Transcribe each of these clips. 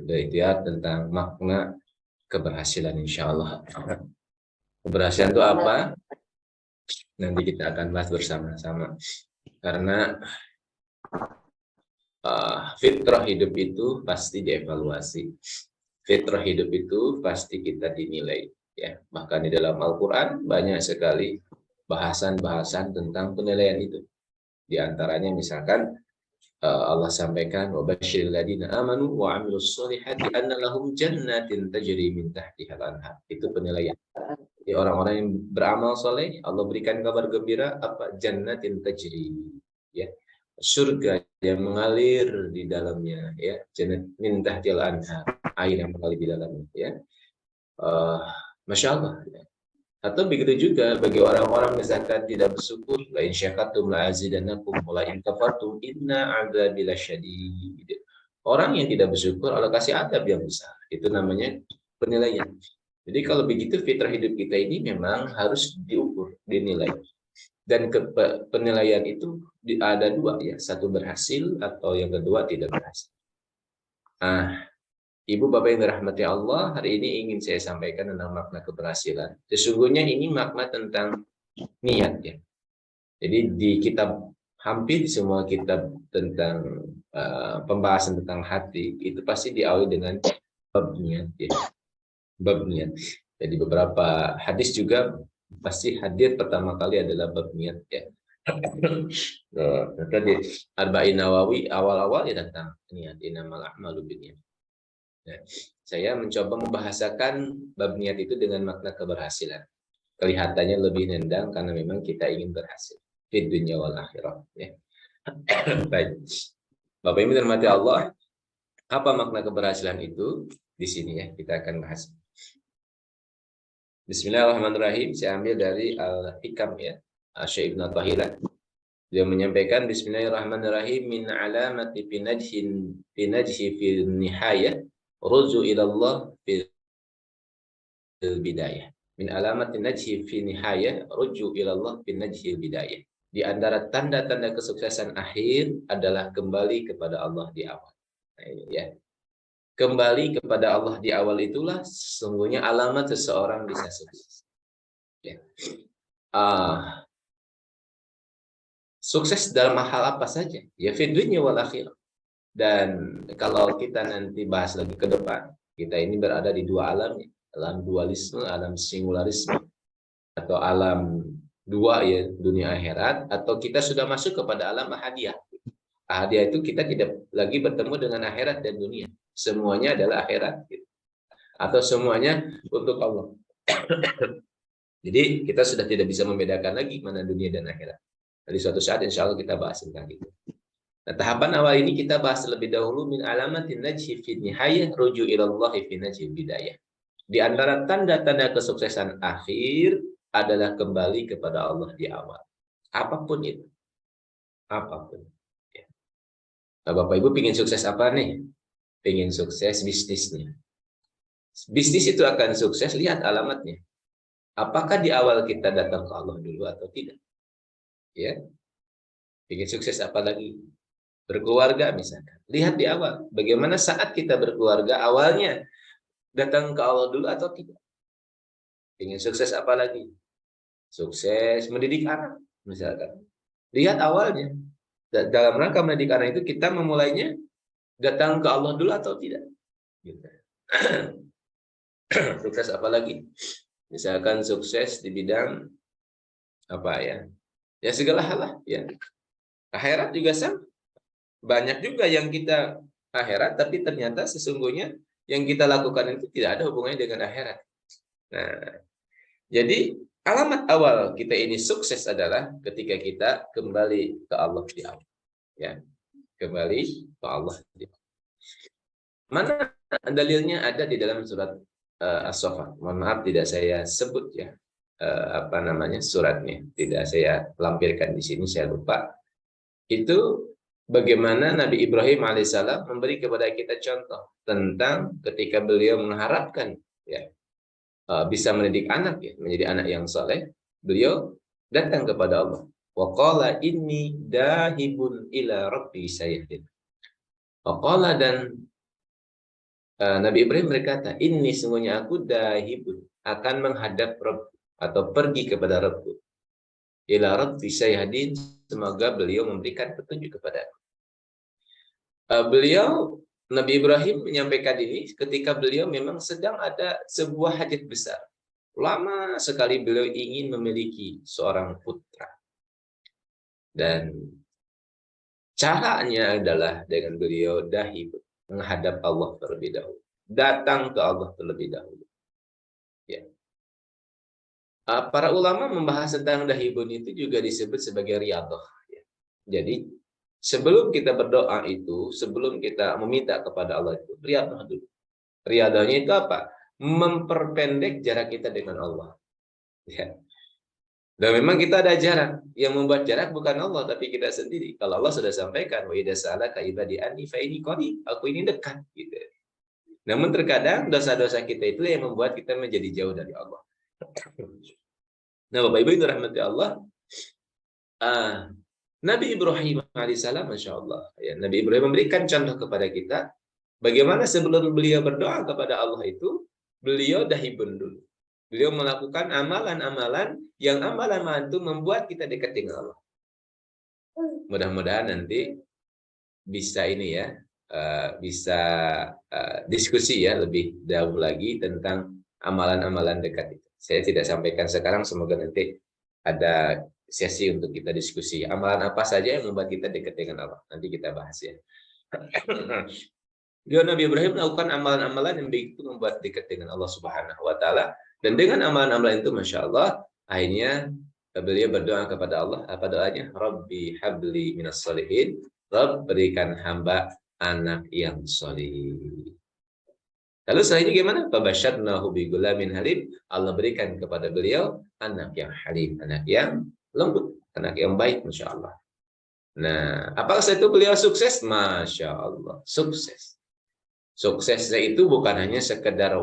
berikhtiar tentang makna keberhasilan, insya Allah. Keberhasilan itu apa? Nanti kita akan bahas bersama-sama. Karena fitrah hidup itu pasti dievaluasi. Fitrah hidup itu pasti kita dinilai. Ya, bahkan di dalam Al-Quran banyak sekali bahasan-bahasan tentang penilaian itu. Di antaranya misalkan Allah sampaikan wa basyiril ladzina amanu wa 'amilus sholihati anna lahum jannatin tajri min tahtihal anhar. Itu penilaian. Di orang-orang yang beramal soleh, Allah berikan kabar gembira apa? Jannatin tajri, ya, surga yang mengalir di dalamnya, ya, jannat min tahtihal anhar, air yang mengalir di dalamnya, ya. Masya Allah, ya. Atau begitu juga bagi orang-orang misalkan tidak bersyukur, la in syakartum la azidannakum wa la in kafartum inna adzabi lasyadid. Orang yang tidak bersyukur Allah kasih adab yang besar. Itu namanya penilaian. Jadi kalau begitu fitrah hidup kita ini memang harus diukur, dinilai. Dan penilaian itu ada dua, ya, satu berhasil atau yang kedua tidak berhasil. Ibu Bapak yang dirahmati Allah, hari ini ingin saya sampaikan tentang makna keberhasilan. Sesungguhnya ini makna tentang niat, ya. Jadi di kitab, hampir di semua kitab tentang pembahasan tentang hati itu pasti diawali dengan bab niat, ya. Bab niat. Jadi beberapa hadis juga pasti hadir pertama kali adalah bab niat, ya. Di Arba'in Nawawi awal-awal ya tentang niat, innamal a'malu binniyat. Ya, saya mencoba membahasakan bab niat itu dengan makna keberhasilan. Kelihatannya lebih nendang karena memang kita ingin berhasil di dunia wal akhirah. Ya. Baik, Bapak Ibu dirahmati Allah, apa makna keberhasilan itu? Di sini, ya, kita akan bahas. Bismillahirrahmanirrahim. Saya ambil dari Al-Hikam, ya, Syekh Ibnu Athaillah. Dia menyampaikan Bismillahirrahmanirrahim, min alamati binajhi fil nihayah ruju ilallah fil bidayah. Min alamatin najhi fi nihayah ruju ilallah fil najhi bidayah. Di antara tanda-tanda kesuksesan akhir adalah kembali kepada Allah di awal. Nah, ini, ya. Kembali kepada Allah di awal itulah sesungguhnya alamat seseorang bisa sukses. Ya. Sukses dalam hal apa saja? Ya, fi dunya wal akhirah. Dan kalau kita nanti bahas lagi ke depan, kita ini berada di dua alam, alam dualisme, alam singularisme, atau alam dua, ya, dunia akhirat, atau kita sudah masuk kepada alam ahadiyah. Ahadiyah itu kita tidak lagi bertemu dengan akhirat dan dunia. Semuanya adalah akhirat, gitu. Atau semuanya untuk Allah. Jadi kita sudah tidak bisa membedakan lagi mana dunia dan akhirat. Jadi suatu saat insya Allah kita bahas tentang itu. Nah, tahapan awal ini kita bahas terlebih dahulu min alamatin najhi fi nihayah ruju ilallahi fi najhi bidayah. Di antara tanda-tanda kesuksesan akhir adalah kembali kepada Allah di awal. Apapun itu. Apapun. Ya. Nah, Bapak Ibu ingin sukses apa nih? Ingin sukses bisnisnya. Bisnis itu akan sukses, lihat alamatnya. Apakah di awal kita datang ke Allah dulu atau tidak? Ya. Ingin sukses apa lagi? Berkeluarga misalkan. Lihat di awal. Bagaimana saat kita berkeluarga awalnya datang ke Allah dulu atau tidak? Ingin sukses apa lagi? Sukses mendidik anak misalkan. Lihat awalnya. Dalam rangka mendidik anak itu kita memulainya datang ke Allah dulu atau tidak? Gitu. Sukses apa lagi? Misalkan sukses di bidang apa, ya? Ya segala hal lah, ya. Akhirat juga sama. Banyak juga yang kita akhirat, tapi ternyata sesungguhnya yang kita lakukan itu tidak ada hubungannya dengan akhirat. Nah, jadi alamat awal kita ini sukses adalah ketika kita kembali ke Allah di awal. Ya, kembali ke Allah di awal. Mana dalilnya? Ada di dalam surat As-Saffat. Mohon maaf tidak saya sebut, ya, apa namanya suratnya. Tidak saya lampirkan di sini, saya lupa. Itu bagaimana Nabi Ibrahim alaihissalam memberi kepada kita contoh tentang ketika beliau mengharapkan, ya, bisa mendidik anak, ya, menjadi anak yang saleh, beliau datang kepada Allah. Wa qala inni dahibun ila rabbi sayahdin. Wa qala, dan Nabi Ibrahim berkata, ini sungguhnya aku dahibun, akan menghadap Rabb atau pergi kepada Rabbku. Ila Rabbi sayahdin, semoga beliau memberikan petunjuk kepada aku. Beliau Nabi Ibrahim menyampaikan ini ketika beliau memang sedang ada sebuah hajat besar. Lama sekali beliau ingin memiliki seorang putra. Dan caranya adalah dengan beliau dahibun, menghadap Allah terlebih dahulu. Datang ke Allah terlebih dahulu. Ya. Para ulama membahas tentang dahibun itu juga disebut sebagai riyadhah. Ya. Jadi sebelum kita berdoa itu, sebelum kita meminta kepada Allah itu, riyadhah dulu. Riyadhahnya itu apa? Memperpendek jarak kita dengan Allah. Ya. Dan memang kita ada jarak. Yang membuat jarak bukan Allah, tapi kita sendiri. Kalau Allah sudah sampaikan, wa idza sa'alaka ibadi anni fa inni qarib, aku ini dekat gitu. Namun terkadang dosa-dosa kita itu yang membuat kita menjadi jauh dari Allah. Nah, Bapak Ibu itu rahmati Allah. Nabi Ibrahim alaihissalam, masya Allah, ya, Nabi Ibrahim memberikan contoh kepada kita bagaimana sebelum beliau berdoa kepada Allah itu beliau dahibun dulu. Beliau melakukan amalan-amalan yang amalan-amalan itu membuat kita dekat dengan Allah. Mudah-mudahan nanti bisa ini ya, bisa diskusi ya lebih jauh lagi tentang amalan-amalan dekat itu. Saya tidak sampaikan sekarang, semoga nanti ada sesi untuk kita diskusi. Amalan apa saja yang membuat kita dekat dengan Allah. Nanti kita bahas ya. Nabi Ibrahim melakukan amalan-amalan yang begitu membuat dekat dengan Allah Subhanahu wa taala. Dan dengan amalan-amalan itu Masya Allah, akhirnya beliau berdoa kepada Allah. Apa doanya? Rabbi habli minas solihin. Rabb, berikan hamba anak yang solih. Lalu selanjutnya gimana? Fabasyarnahu bigulamin halim. Allah berikan kepada beliau anak yang halim, anak yang lembut, anak yang baik, Masya Allah. Nah, apakah setelah itu beliau sukses? Masya Allah, sukses. Suksesnya itu bukan hanya sekedar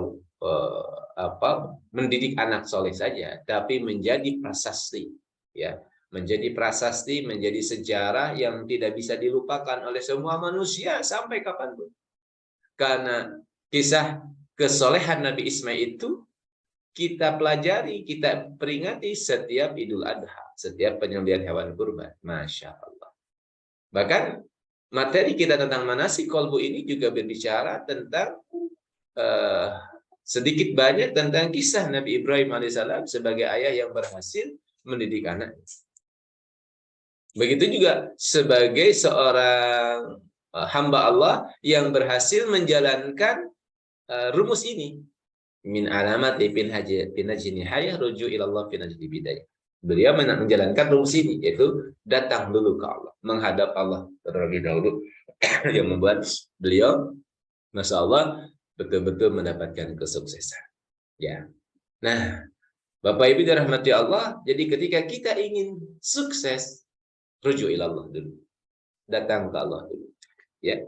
mendidik anak soleh saja, tapi menjadi prasasti, ya, menjadi prasasti, menjadi sejarah yang tidak bisa dilupakan oleh semua manusia sampai kapanpun. Karena kisah kesolehan Nabi Ismail itu kita pelajari, kita peringati setiap Idul Adha, setiap penyembelihan hewan kurban. Masya Allah. Bahkan materi kita tentang manasik kolbu ini juga berbicara tentang sedikit banyak tentang kisah Nabi Ibrahim alaihissalam sebagai ayah yang berhasil mendidik anak. Begitu juga sebagai seorang hamba Allah yang berhasil menjalankan rumus ini. Min alamat ibn najini hayah ruju ilallah fi najdi bidayah. Beliau menjalankan rumus ini, yaitu datang dulu ke Allah, menghadap Allah terlebih dahulu, yang membuat beliau, Masya Allah, betul-betul mendapatkan kesuksesan. Ya. Nah, Bapak Ibu dirahmati Allah, jadi ketika kita ingin sukses, ruju ilallah dulu, datang ke Allah dulu. Ya.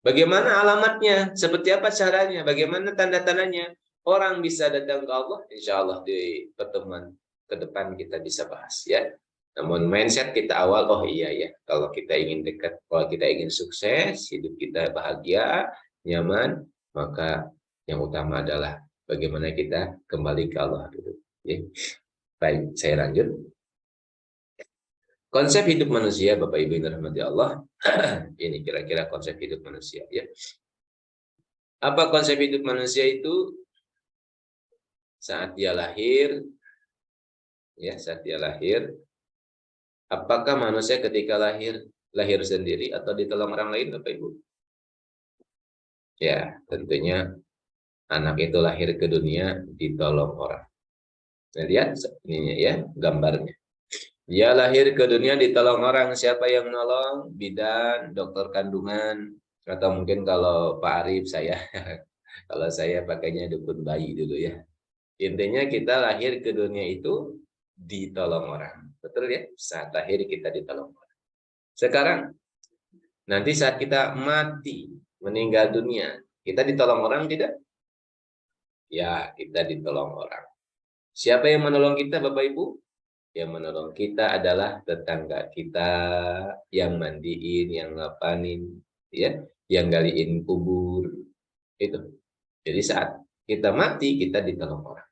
Bagaimana alamatnya? Seperti apa caranya? Bagaimana tanda-tandanya? Orang bisa datang ke Allah, insya Allah di pertemuan ke depan kita bisa bahas ya. Namun mindset kita awal, oh iya ya, kalau kita ingin dekat, kalau kita ingin sukses, hidup kita bahagia, nyaman, maka yang utama adalah bagaimana kita kembali ke Allah dulu. Ya. Baik, saya lanjut. Konsep hidup manusia, Bapak Ibu yang dirahmati Allah, ini kira-kira konsep hidup manusia. Ya. Apa konsep hidup manusia itu? Saat dia lahir, ya, saat dia lahir, apakah manusia ketika lahir sendiri atau ditolong orang lain, Bapak Ibu? Ya, tentunya anak itu lahir ke dunia ditolong orang. Nah, lihat ininya ya, gambarnya. Dia lahir ke dunia ditolong orang. Siapa yang menolong? Bidan, dokter kandungan, atau mungkin kalau Pak Arif saya, kalau saya pakainya dukun bayi dulu ya. Intinya kita lahir ke dunia itu ditolong orang. Betul ya? Saat lahir kita ditolong orang. Sekarang, nanti saat kita mati, meninggal dunia, kita ditolong orang tidak? Ya, kita ditolong orang. Siapa yang menolong kita, Bapak Ibu? Yang menolong kita adalah tetangga kita, yang mandiin, yang ngapanin, ya, yang galiin kubur, Itu. Jadi saat kita mati, kita ditolong orang.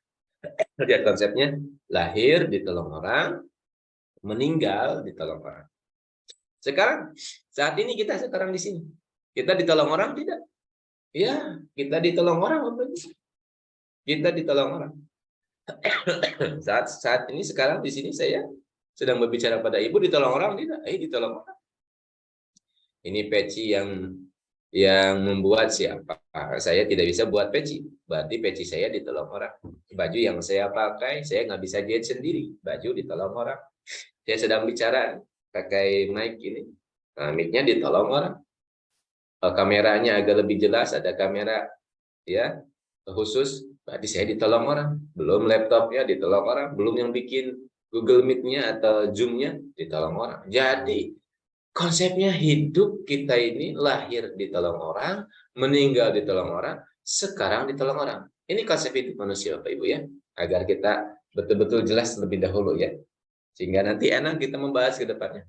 Lihat konsepnya, lahir ditolong orang, meninggal ditolong orang. Sekarang, saat ini kita sekarang di sini. Kita ditolong orang tidak? Ya, kita ditolong orang. Kita ditolong orang. Saat ini sekarang di sini saya sedang berbicara pada ibu, ditolong orang tidak? Ditolong orang. Ini peci yang membuat siapa? Saya tidak bisa buat peci. Berarti peci saya ditolong orang. Baju yang saya pakai, saya nggak bisa jahit sendiri. Baju ditolong orang. Saya sedang bicara pakai mic ini. Nah, mic-nya ditolong orang. Kameranya agak lebih jelas, ada kamera ya khusus. Berarti saya ditolong orang. Belum laptopnya ditolong orang. Belum yang bikin Google Meet-nya atau Zoom-nya ditolong orang. Jadi konsepnya hidup kita ini lahir ditolong orang, meninggal ditolong orang, sekarang ditolong orang. Ini konsep hidup manusia Bapak Ibu ya. Agar kita betul-betul jelas lebih dahulu ya. Sehingga nanti enak kita membahas ke depannya.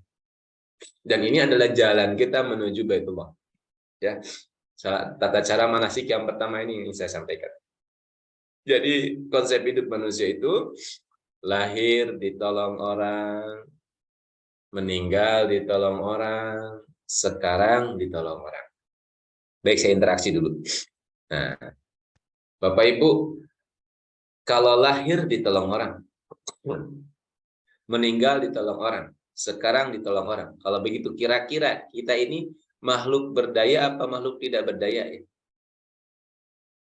Dan ini adalah jalan kita menuju Baitullah. Ya. Tata cara manasik yang pertama ini yang saya sampaikan. Jadi konsep hidup manusia itu lahir ditolong orang, meninggal ditolong orang, sekarang ditolong orang. Baik, saya interaksi dulu. Nah, Bapak Ibu, kalau lahir ditolong orang, meninggal ditolong orang, sekarang ditolong orang. Kalau begitu kira-kira kita ini makhluk berdaya apa makhluk tidak berdaya ya?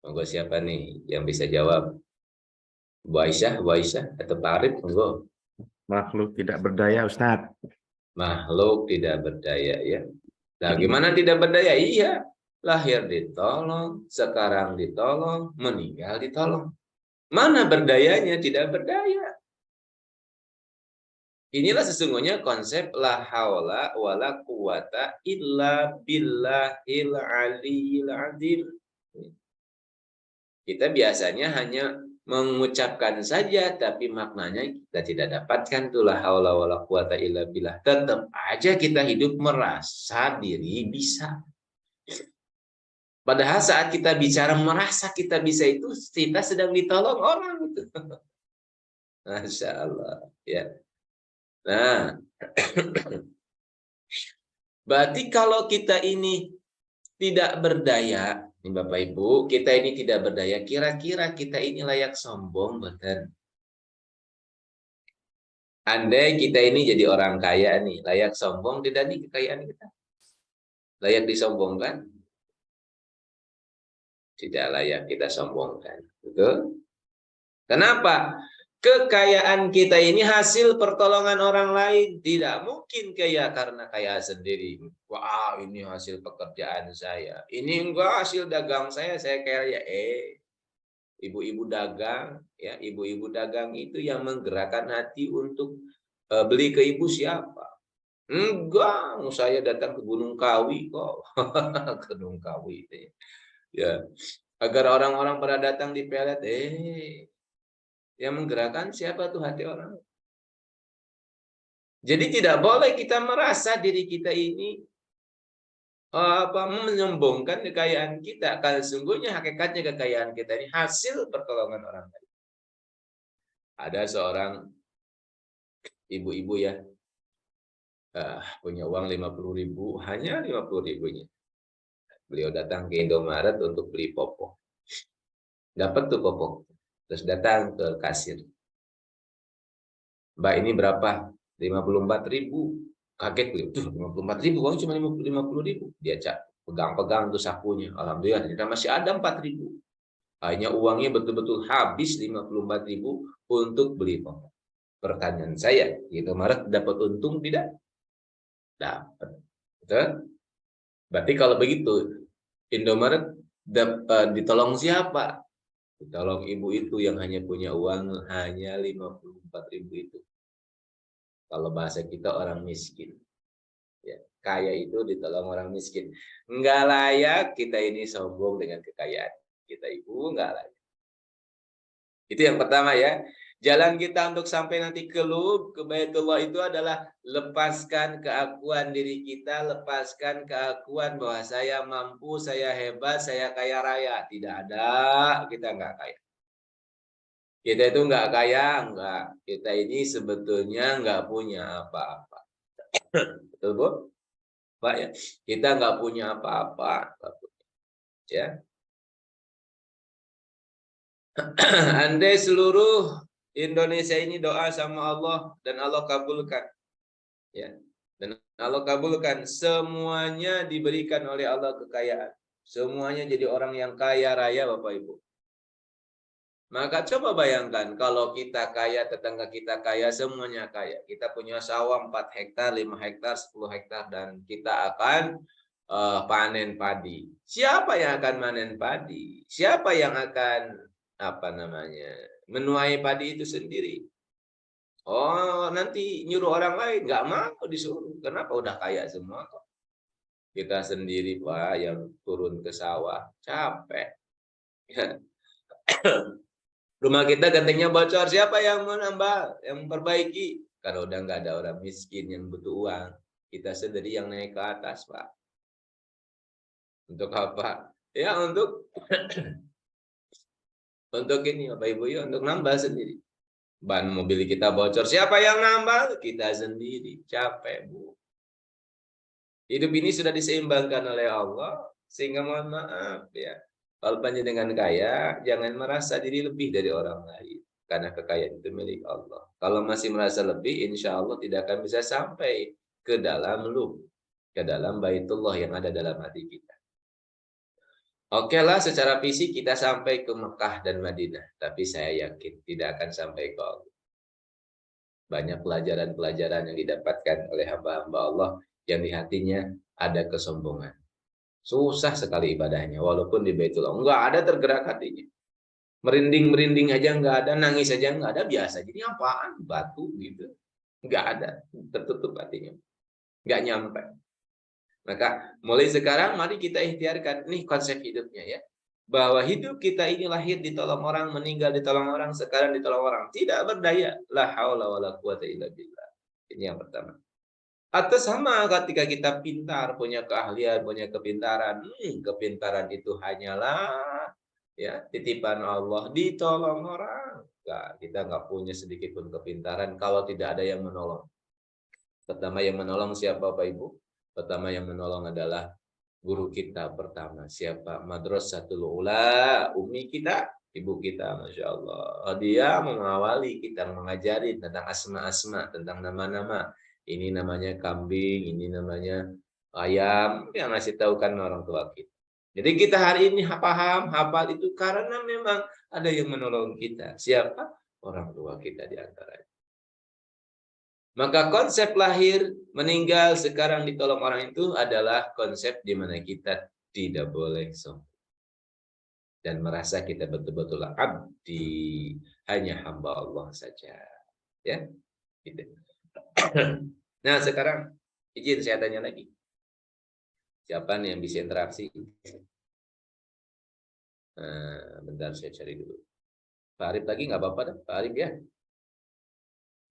Monggo siapa nih yang bisa jawab? Bu Aisyah atau Pak Arif? Monggo. Makhluk tidak berdaya, Ustadz. Makhluk tidak berdaya ya. Nah, gimana tidak berdaya? Iya, lahir ditolong, sekarang ditolong, meninggal ditolong. Mana berdayanya? Tidak berdaya. Inilah sesungguhnya konsep la haula wala quwata illa billahil aliyil azim. Kita biasanya hanya mengucapkan saja, tapi maknanya kita tidak dapatkan tuh la haula wala quwata illa billah. Tetap aja kita hidup merasa diri bisa. Padahal saat kita bicara merasa kita bisa itu, kita sedang ditolong orang. Gitu. Masya Allah. Ya. Nah, berarti kalau kita ini tidak berdaya, nih Bapak Ibu, kita ini tidak berdaya, kira-kira kita ini layak sombong, betul? Andai kita ini jadi orang kaya nih, layak sombong tidak nih kekayaan kita? Layak disombongkan? Tidak layak kita sombongkan, betul? Kenapa? Kekayaan kita ini hasil pertolongan orang lain. Tidak mungkin kaya karena kaya sendiri. Wah, ini hasil pekerjaan saya. Ini enggak hasil dagang saya kaya. Ibu-ibu dagang, ya, ibu-ibu dagang itu yang menggerakkan hati untuk beli ke ibu siapa? Enggak, saya datang ke Gunung Kawi kok. Gunung Kawi itu ya. Ya, agar orang-orang pada datang di pelet, yang menggerakkan siapa tuh hati orang. Jadi tidak boleh kita merasa diri kita ini menyombongkan kekayaan kita. Karena sesungguhnya hakikatnya kekayaan kita ini hasil pertolongan orang lain. Ada seorang ibu-ibu ya, punya uang 50.000, hanya 50.000-nya. Beliau datang ke Indomaret untuk beli popok. Dapat tuh popok. Terus datang ke kasir. Mbak, ini berapa? 54.000. Kaget beliau. Tuh, 54.000, uang cuma 50.000. Dia pegang-pegang tuh sakunya. Alhamdulillah, ternyata masih ada 4.000. Hanya uangnya betul-betul habis 54.000 untuk beli popok. Pertanyaan saya, Indomaret dapat untung tidak? Dapat. Betul? Berarti kalau begitu, Indomaret ditolong siapa? Ditolong ibu itu yang hanya punya uang hanya 54.000 itu. Kalau bahasa kita orang miskin. Ya, kaya itu ditolong orang miskin. Enggak layak kita ini sombong dengan kekayaan kita, Ibu, enggak layak. Itu yang pertama ya. Jalan kita untuk sampai nanti ke Baitullah itu adalah lepaskan keakuan diri kita, lepaskan keakuan bahwa saya mampu, saya hebat, saya kaya raya. Tidak ada, kita nggak kaya. Kita itu nggak kaya, nggak. Kita ini sebetulnya nggak punya apa-apa. Betul, Bu? Pak ya, kita nggak punya apa-apa. Ya. Andai seluruh Indonesia ini doa sama Allah dan Allah kabulkan, ya, dan Allah kabulkan, semuanya diberikan oleh Allah kekayaan, semuanya jadi orang yang kaya raya, Bapak Ibu. Maka coba bayangkan kalau kita kaya, tetangga kita kaya, semuanya kaya. Kita punya sawah 4 hektar, 5 hektar, 10 hektar, dan kita akan panen padi. Siapa yang akan panen padi? Siapa yang akan menuai padi itu sendiri? Oh, nanti nyuruh orang lain, nggak mau disuruh. Kenapa? Udah kaya semua kok. Kita sendiri, Pak, yang turun ke sawah, capek. Rumah kita gentengnya bocor, siapa yang menambah, yang memperbaiki? Kalau udah nggak ada orang miskin yang butuh uang, kita sendiri yang naik ke atas, Pak. Untuk apa? Ya untuk untuk ini, Bapak Ibu, ya untuk nambah sendiri. Ban mobil kita bocor, siapa yang nambah? Kita sendiri, capek, Bu. Hidup ini sudah diseimbangkan oleh Allah, sehingga mohon maaf ya. Kalau panjenengan kaya, jangan merasa diri lebih dari orang lain. Karena kekayaan itu milik Allah. Kalau masih merasa lebih, insya Allah tidak akan bisa sampai ke dalam ke dalam Baitullah yang ada dalam hati kita. Oke lah, secara fisik kita sampai ke Mekah dan Madinah. Tapi saya yakin tidak akan sampai ke Allah. Banyak pelajaran-pelajaran yang didapatkan oleh hamba-hamba Allah yang di hatinya ada kesombongan. Susah sekali ibadahnya, walaupun di Baitullah. Enggak ada tergerak hatinya. Merinding-merinding aja enggak ada, nangis aja enggak ada, biasa. Jadi apaan? Batu gitu. Enggak ada, tertutup hatinya. Enggak nyampe. Maka mulai sekarang mari kita ikhtiarkan. Nih konsep hidupnya ya. Bahwa hidup kita ini lahir ditolong orang, meninggal ditolong orang, sekarang ditolong orang. Tidak berdaya. La haula wa la quwata illa billah. Ini yang pertama. Atau sama ketika kita pintar, punya keahlian, punya kepintaran. Kepintaran itu hanyalah ya titipan Allah, ditolong orang. Kita nggak punya sedikit pun kepintaran kalau tidak ada yang menolong. Pertama yang menolong siapa, Bapak Ibu? Pertama yang menolong adalah guru kita pertama. Siapa? Madrasatul Ula, umi kita, ibu kita, Masya Allah. Dia mengawali kita, mengajari tentang asma-asma, tentang nama-nama. Ini namanya kambing, ini namanya ayam, yang ngasih tahu kan orang tua kita. Jadi kita hari ini paham, hafal itu karena memang ada yang menolong kita. Siapa? Orang tua kita di antaranya. Maka konsep lahir, meninggal, sekarang ditolong orang itu adalah konsep di mana kita tidak boleh sombong. Dan merasa kita betul-betul abdi, hanya hamba Allah saja. Ya, gitu. Nah sekarang, izin saya tanya lagi. Siapa nih yang bisa interaksi? Bentar saya cari dulu. Pak Arif lagi nggak apa-apa dah, Pak Arif ya.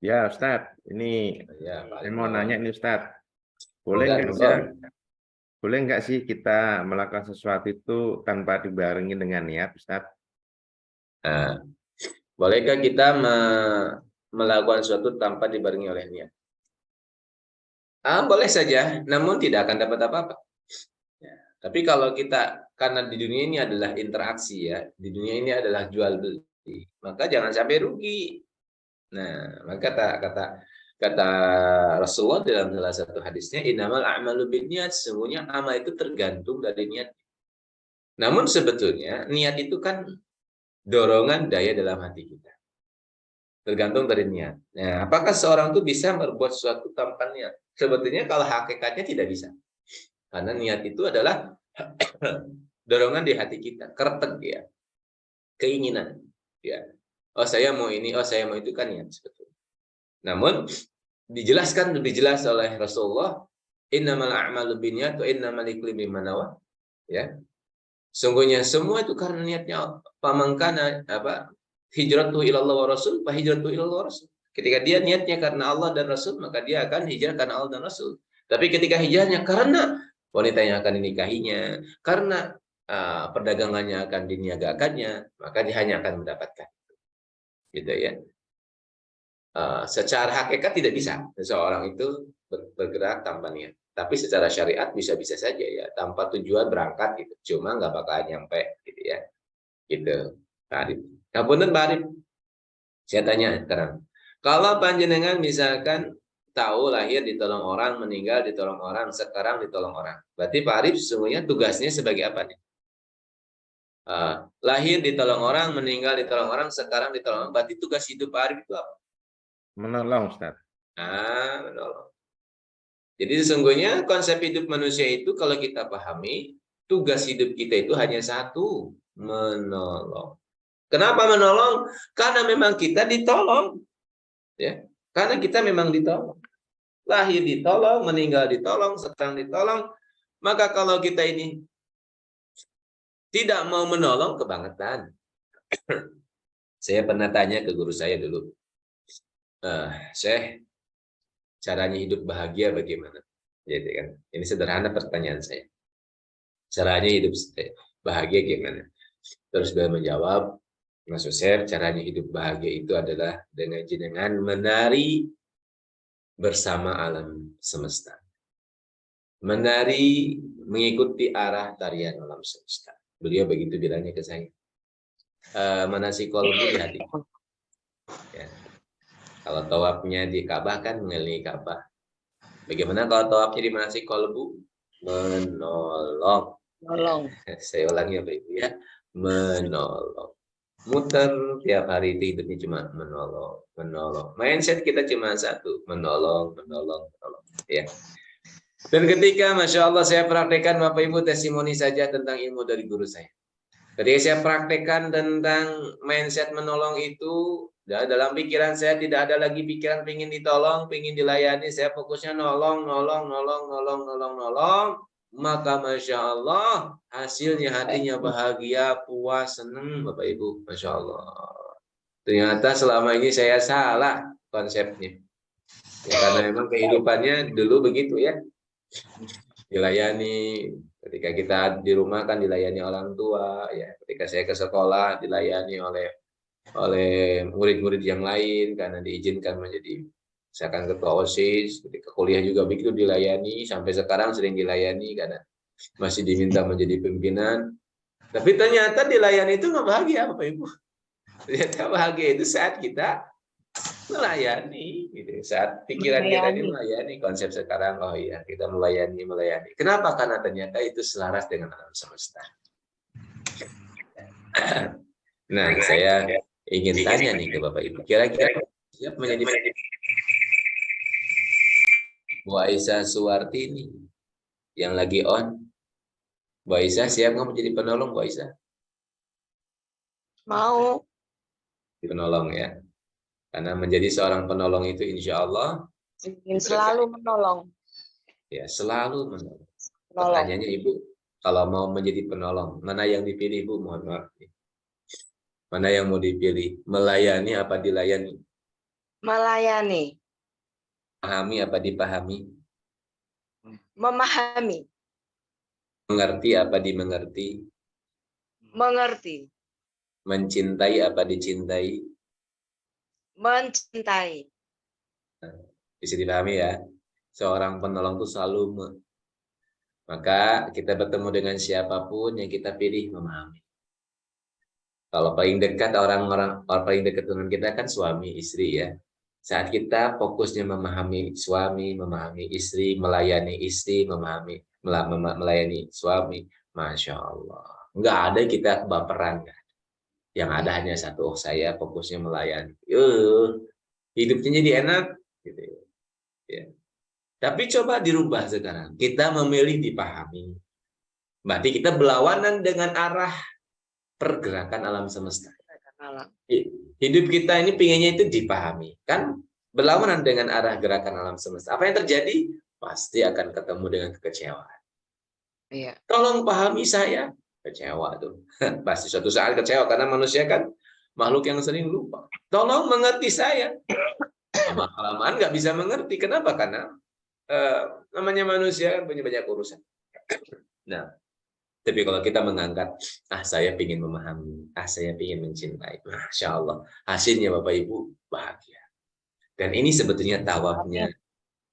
Ya Ustadz, ini Ya, saya mau nanya nih Ustadz, boleh nggak sih kita melakukan sesuatu itu tanpa dibarengi dengan niat, Ustadz? Nah, bolehkah kita melakukan sesuatu tanpa dibarengi oleh niat? Boleh saja, namun tidak akan dapat apa-apa. Ya, tapi kalau kita, karena di dunia ini adalah interaksi ya, di dunia ini adalah jual beli, maka jangan sampai rugi. Nah, maka kata Rasulullah dalam salah satu hadisnya, innamal a'malu binniyat, sesungguhnya amal itu tergantung dari niat. Namun sebetulnya niat itu kan dorongan daya dalam hati kita. Tergantung dari niat. Nah, apakah seorang itu bisa berbuat sesuatu tanpa niat? Sebetulnya kalau hakikatnya tidak bisa. Karena niat itu adalah dorongan di hati kita, kretek ya. Keinginan ya. Oh, saya mau ini, oh saya mau itu kan niat sebetulnya. Namun dijelaskan lebih jelas oleh Rasulullah, innamal a'malu binniyat wa innamal likulli imrin ma nawa. Ya. Sungguhnya semua itu karena niatnya pamangkana hijratuhu ilallah wa rasul, fa hijratuhu ilallah wa rasul. Ketika dia niatnya karena Allah dan Rasul, maka dia akan hijrah karena Allah dan Rasul. Tapi ketika hijrahnya karena wanita yang akan dinikahinya, karena perdagangannya akan diniagakannya, maka dia hanya akan mendapatkan. Gitu ya. Secara hakikat tidak bisa seseorang itu bergerak tanpa niat. Tapi secara syariat bisa-bisa saja ya, tanpa tujuan berangkat gitu. Cuma nggak bakal nyampe gitu ya. Gitu. Pak Arif. Ngapunten Pak Arif. Saya tanya sekarang. Kalau panjenengan misalkan tahu lahir ditolong orang, meninggal ditolong orang, sekarang ditolong orang. Berarti Pak Arif sesungguhnya tugasnya sebagai apa nih? Lahir ditolong orang, meninggal ditolong orang, sekarang ditolong orang. Berarti tugas hidup Pak Arif itu apa? Menolong, Ustaz. Menolong. Jadi sesungguhnya konsep hidup manusia itu kalau kita pahami, tugas hidup kita itu hanya satu, menolong. Kenapa menolong? Karena memang kita ditolong. Ya, karena kita memang ditolong. Lahir ditolong, meninggal ditolong, sekarang ditolong. Maka kalau kita ini tidak mau menolong, kebangetan. Saya pernah tanya ke guru saya dulu. Syekh, caranya hidup bahagia bagaimana? Jadi kan, ini sederhana pertanyaan saya. Caranya hidup bahagia gimana? Terus dia menjawab, Maksud saya caranya hidup bahagia itu adalah dengan jenengan menari bersama alam semesta. Menari mengikuti arah tarian alam semesta. Beliau begitu bilangnya ke saya. Manasik kolbu di hati. Ya. Kalau tawafnya di Ka'bah kan mengelilingi Ka'bah. Bagaimana kalau tawafnya di manasik kolbu? Menolong. Saya ulangi ya Pak Ibu ya. Menolong. Muter tiap hari itu hidupnya cuma menolong. Mindset kita cuma satu, menolong. Ya. Dan ketika, Masya Allah, saya praktekkan Bapak Ibu testimoni saja tentang ilmu dari guru saya. Ketika saya praktekkan tentang mindset menolong itu, dalam pikiran saya tidak ada lagi pikiran pingin ditolong, pingin dilayani. Saya fokusnya nolong. Maka Masya Allah, hasilnya hatinya bahagia, puas, senang Bapak Ibu. Masya Allah. Ternyata selama ini saya salah konsepnya. Ya, karena memang kehidupannya dulu begitu ya. Dilayani, ketika kita di rumah kan dilayani orang tua. Ya, ketika saya ke sekolah dilayani oleh murid-murid yang lain karena diizinkan menjadi misalkan ketua OSIS. Ketika kuliah juga begitu dilayani, sampai sekarang sering dilayani karena masih diminta menjadi pimpinan. Tapi ternyata dilayani itu nggak bahagia Bapak Ibu. Ternyata bahagia itu saat kita melayani, gitu. Saat pikiran kita ini melayani, konsep sekarang, oh iya kita melayani. Kenapa? Karena ternyata itu selaras dengan alam semesta. Nah, saya ingin tanya nih ke Bapak Ibu, kira-kira siap menjadi Bu Aisyah Suwartini yang lagi on? Bu Aisyah siap nggak menjadi penolong, Bu Aisyah? Mau. Penolong ya. Karena menjadi seorang penolong itu insya Allah Ingin selalu menolong. Ya, selalu menolong. Pertanyaannya Ibu, kalau mau menjadi penolong, mana yang dipilih Bu? Mohon maaf. Mana yang mau dipilih? Melayani apa dilayani? Melayani. Memahami apa dipahami? Memahami. Mengerti apa dimengerti? Mengerti. Mencintai apa dicintai? Mencintai. Bisa dipahami ya. Seorang penolong itu selalu maka kita bertemu dengan siapapun yang kita pilih memahami. Kalau paling dekat orang paling dekat dengan kita kan suami istri ya. Saat kita fokusnya memahami suami, memahami istri, melayani istri, melayani suami, Masya Allah. Enggak ada kita baperan. Yang ada hanya satu, saya fokusnya melayani. Hidupnya jadi enak. Gitu ya. Tapi coba dirubah sekarang. Kita memilih dipahami. Berarti kita berlawanan dengan arah pergerakan alam semesta. Hidup kita ini pinginnya itu dipahami. Kan berlawanan dengan arah gerakan alam semesta. Apa yang terjadi? Pasti akan ketemu dengan kekecewaan. Iya. Tolong pahami saya. Kecewa tuh. Pasti suatu saat kecewa. Karena manusia kan makhluk yang sering lupa. Tolong mengerti saya. Lama-kelamaan nggak bisa mengerti. Kenapa? Karena namanya manusia kan punya banyak urusan. Nah, tapi kalau kita mengangkat, saya ingin memahami, saya ingin mencintai, Masya Allah, hasilnya Bapak Ibu bahagia. Dan ini sebetulnya tawafnya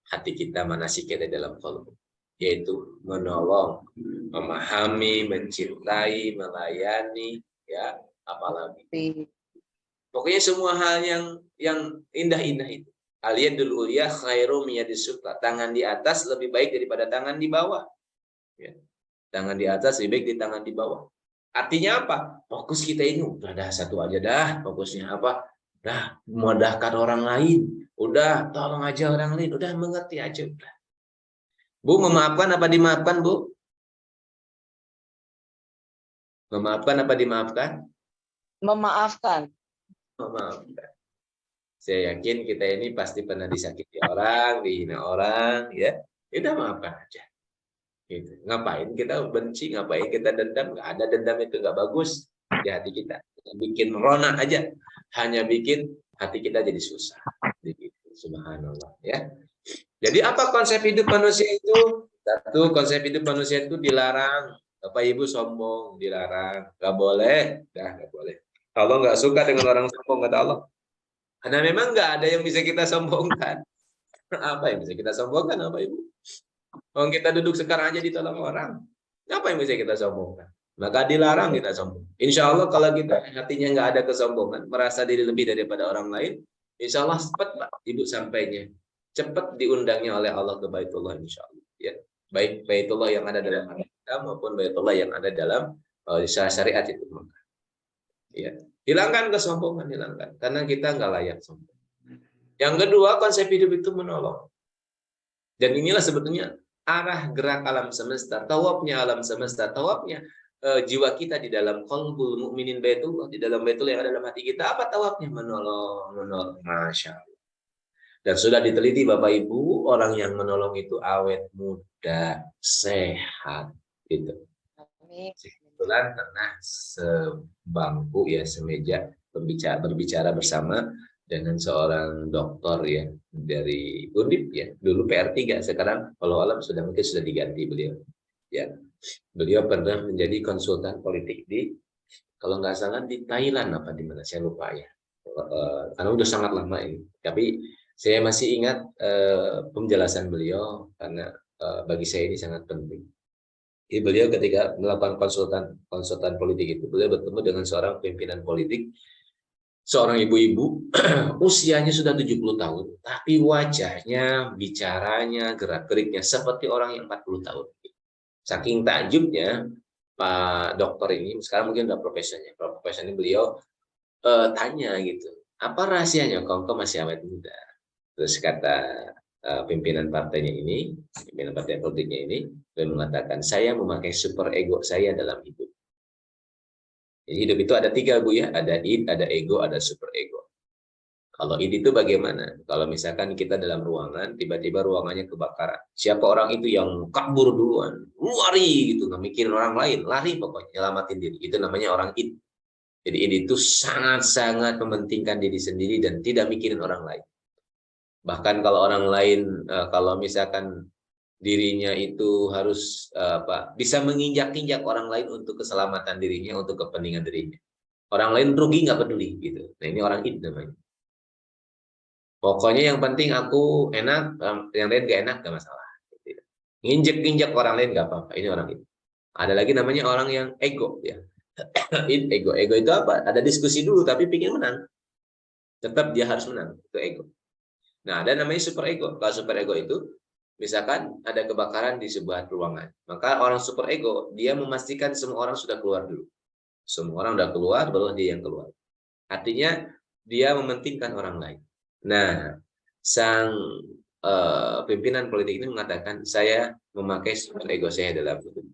hati kita, manasik kita dalam qalb, yaitu menolong, memahami, mencintai, melayani, ya, apalagi. Pokoknya semua hal yang indah-indah itu. Al-yadul ulya khairu miyadis sufla. Tangan di atas lebih baik daripada tangan di bawah. Ya. Tangan di atas lebih baik di tangan di bawah. Artinya apa? Fokus kita ini udah dah satu aja dah. Fokusnya apa? Dah memudahkan orang lain. Udah tolong aja orang lain. Udah mengerti aja. Udah. Bu, memaafkan apa dimaafkan, Bu? Memaafkan apa dimaafkan? Memaafkan. Memaafkan. Saya yakin kita ini pasti pernah disakiti orang, dihina orang, ya. Udah maafkan aja. Gitu. Ngapain kita benci, ngapain kita dendam? Nggak ada dendam, itu nggak bagus di hati kita. Bikin rona aja, hanya bikin hati kita jadi susah. Jadi, subhanallah, ya. Jadi apa konsep hidup manusia itu? Satu, konsep hidup manusia itu dilarang. Bapak Ibu sombong, dilarang. Nggak boleh, nggak boleh. Allah nggak suka dengan orang sombong, kata Allah. Karena memang nggak ada yang bisa kita sombongkan. Apa yang bisa kita sombongkan, Bapak Ibu? Kalau kita duduk sekarang aja ditolong orang, apa yang bisa kita sombongkan? Maka dilarang kita sombong. Insya Allah kalau kita hatinya nggak ada kesombongan, merasa diri lebih daripada orang lain, insya Allah cepat Pak Ibu sampainya. Cepat diundangnya oleh Allah ke Baitullah, insya Allah. Ya. Baik Baitullah yang ada dalam hati kita maupun Baitullah yang ada dalam syariat itu. Ya. Hilangkan kesombongan, hilangkan. Karena kita nggak layak sombong. Yang kedua, konsep hidup itu menolong. Dan inilah sebetulnya arah gerak alam semesta, tawafnya alam semesta, tawafnya jiwa kita di dalam qalbul mukminin Baitullah, di dalam Baitullah yang ada dalam hati kita. Apa tawafnya? Menolong. Masya Allah. Dan sudah diteliti Bapak Ibu, orang yang menolong itu awet muda, sehat. Gitu. Kebetulan pernah sebangku ya, semeja berbicara bersama dengan seorang dokter ya dari Undip ya, dulu PR3, sekarang kalau alam mungkin sudah diganti beliau ya. Beliau pernah menjadi konsultan politik di, kalau nggak salah di Thailand apa di mana saya lupa ya, karena udah sangat lama ini, tapi saya masih ingat penjelasan beliau karena bagi saya ini sangat penting. Jadi beliau ketika melakukan konsultan politik itu, beliau bertemu dengan seorang pimpinan politik, seorang ibu-ibu, usianya sudah 70 tahun, tapi wajahnya, bicaranya, gerak-geriknya seperti orang yang 40 tahun. Saking takjubnya, Pak dokter ini, sekarang mungkin udah profesional, beliau tanya gitu, apa rahasianya kok masih awet muda? Terus kata pimpinan partainya ini, pimpinan partai politiknya ini, beliau mengatakan, saya memakai super ego saya dalam hidup. Jadi hidup itu ada 3 Bu ya, ada id, ada ego, ada super ego. Kalau id itu bagaimana? Kalau misalkan kita dalam ruangan, tiba-tiba ruangannya kebakaran. Siapa orang itu yang kabur duluan? Lari gitu, nggak mikirin orang lain, lari pokoknya, nyelamatin diri. Itu namanya orang id. Jadi id itu sangat-sangat mementingkan diri sendiri dan tidak mikirin orang lain. Bahkan kalau orang lain, kalau misalkan dirinya itu harus bisa menginjak-injak orang lain untuk keselamatan dirinya, untuk kepentingan dirinya. Orang lain rugi nggak peduli gitu. Nah ini orang id namanya. Pokoknya yang penting aku enak, yang lain nggak enak nggak masalah. Injek-injak orang lain nggak apa-apa. Ini orang id. Ada lagi namanya orang yang ego ya. Ego itu apa? Ada diskusi dulu tapi pingin menang. Tetap dia harus menang. Itu ego. Nah ada namanya super ego. Kalau super ego itu, misalkan ada kebakaran di sebuah ruangan, maka orang super ego, dia memastikan semua orang sudah keluar dulu. Semua orang sudah keluar, baru dia yang keluar. Artinya, dia mementingkan orang lain. Nah, sang pimpinan politik ini mengatakan, saya memakai super ego saya dalam hidup.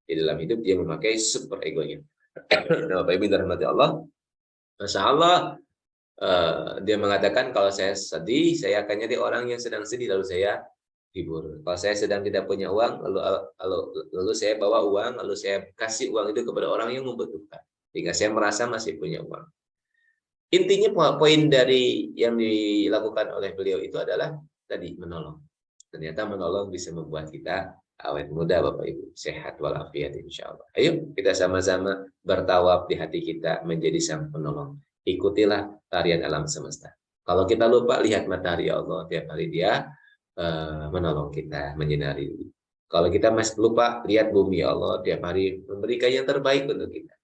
Di dalam hidup, dia memakai super egonya. Nah, Bapak Ibu dirahmati Allah, Masya Allah, dia mengatakan, kalau saya sedih, saya akan nyari orang yang sedang sedih, lalu saya hibur. Kalau saya sedang tidak punya uang, lalu saya bawa uang, lalu saya kasih uang itu kepada orang yang membutuhkan, sehingga saya merasa masih punya uang. intinya poin dari yang dilakukan oleh beliau itu adalah tadi menolong. Ternyata menolong bisa membuat kita awet muda, Bapak Ibu, sehat walafiat insya Allah. Ayo kita sama-sama bertawaf di hati kita menjadi sang penolong. Ikutilah tarian alam semesta. Kalau kita lupa, lihat matahari Allah tiap hari dia menolong kita, menyinari. Kalau kita masih lupa, lihat bumi Allah tiap hari memberikan yang terbaik untuk kita.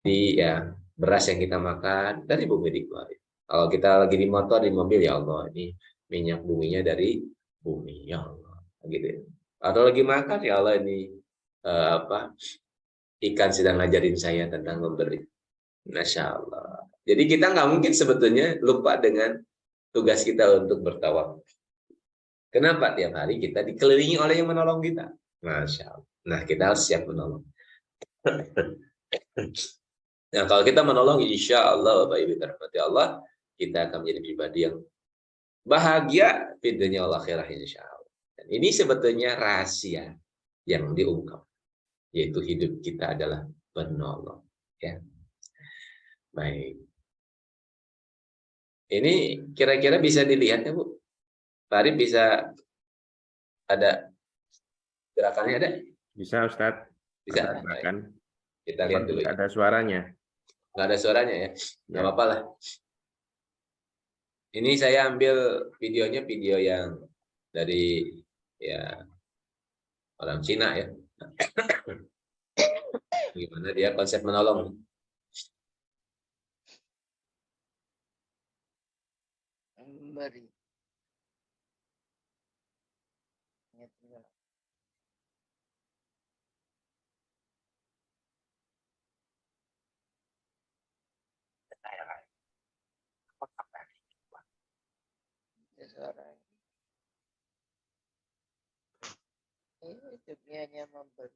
Ya, beras yang kita makan dari bumi dikeluarin. Kalau kita lagi di motor, di mobil, ya Allah, ini minyak buminya dari bumi, ya Allah, gitu ya. Atau lagi makan, ya Allah, ini ikan sedang ngajarin saya tentang memberi. Masya Allah. Jadi kita nggak mungkin sebetulnya lupa dengan tugas kita untuk bertawaf. Kenapa tiap hari kita dikelilingi oleh yang menolong kita? Masya Allah. Nah, kita harus siap menolong. Nah, kalau kita menolong, insya Allah, Bapak Ibu dirahmati Allah, kita akan menjadi pribadi yang bahagia di dunia akhirat, insya Allah. Dan ini sebetulnya rahasia yang diungkap, yaitu hidup kita adalah penolong. Ya. Baik. Ini kira-kira bisa dilihat ya, Bu? Pak Arif bisa ada gerakannya ada? Bisa, Ustadz. Bisa. Ada gerakan. Kita lihat dulu. Ada suaranya. Nggak ada suaranya ya? Nggak Ya. apa-apa lah. Ini saya ambil videonya, video yang dari ya orang Cina ya. Gimana dia konsep menolong. Memberi. Ini dunianya memberi.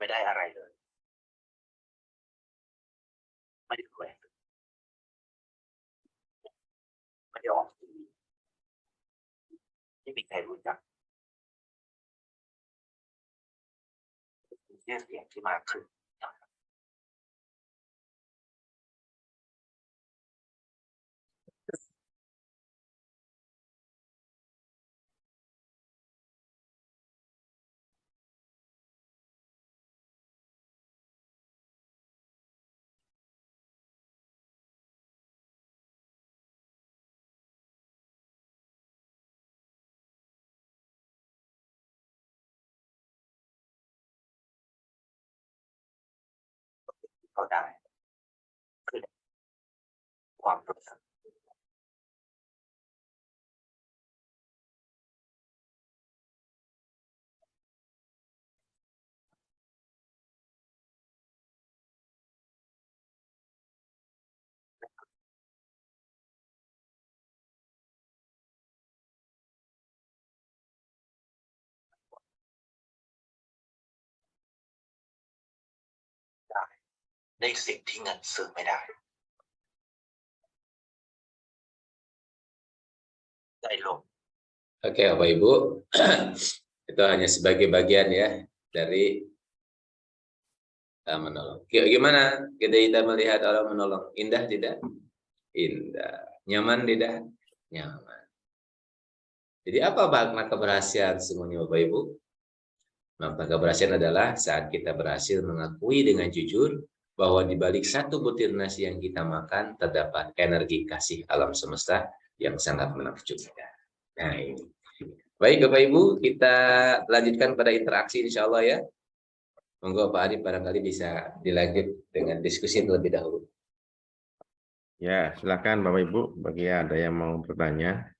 ไม่ได้อะไรเลยไม่ได้แขวนไม่ได้ออกทีวีไม่มีใครรู้จักชื่อเสียงที่มากขึ้นนะครับ เขาได้คือความรู้สึกได้ในสิ่งที่เงินซื้อไม่ได้ได้ลง Oke, Bapak Ibu, itu hanya sebagai bagian ya dari menolong. Gimana kita melihat orang menolong? Indah tidak? Indah. Nyaman tidak? Nyaman. Jadi apa makna keberhasilan semuanya Bapak Ibu? Makna keberhasilan adalah saat kita berhasil mengakui dengan jujur bahwa di balik satu butir nasi yang kita makan terdapat energi kasih alam semesta yang sangat menakjubkan. Nah ini. Baik Bapak Ibu, kita lanjutkan pada interaksi insya Allah ya. Monggo Pak Arif barangkali bisa dilanjut dengan diskusi terlebih dahulu. Ya, silakan Bapak Ibu, bagi ada yang mau bertanya.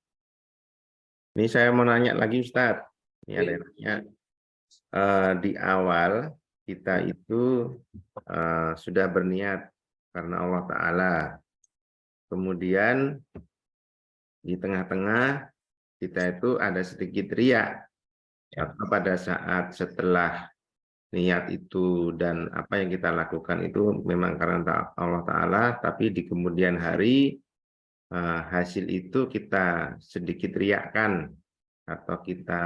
Ini saya mau nanya lagi Ustadz. Ini ada yang nanya. Di awal kita itu sudah berniat karena Allah Ta'ala. Kemudian di tengah-tengah kita itu ada sedikit riya. Atau pada saat setelah niat itu dan apa yang kita lakukan itu memang karena Allah Ta'ala, tapi di kemudian hari hasil itu kita sedikit riakan atau kita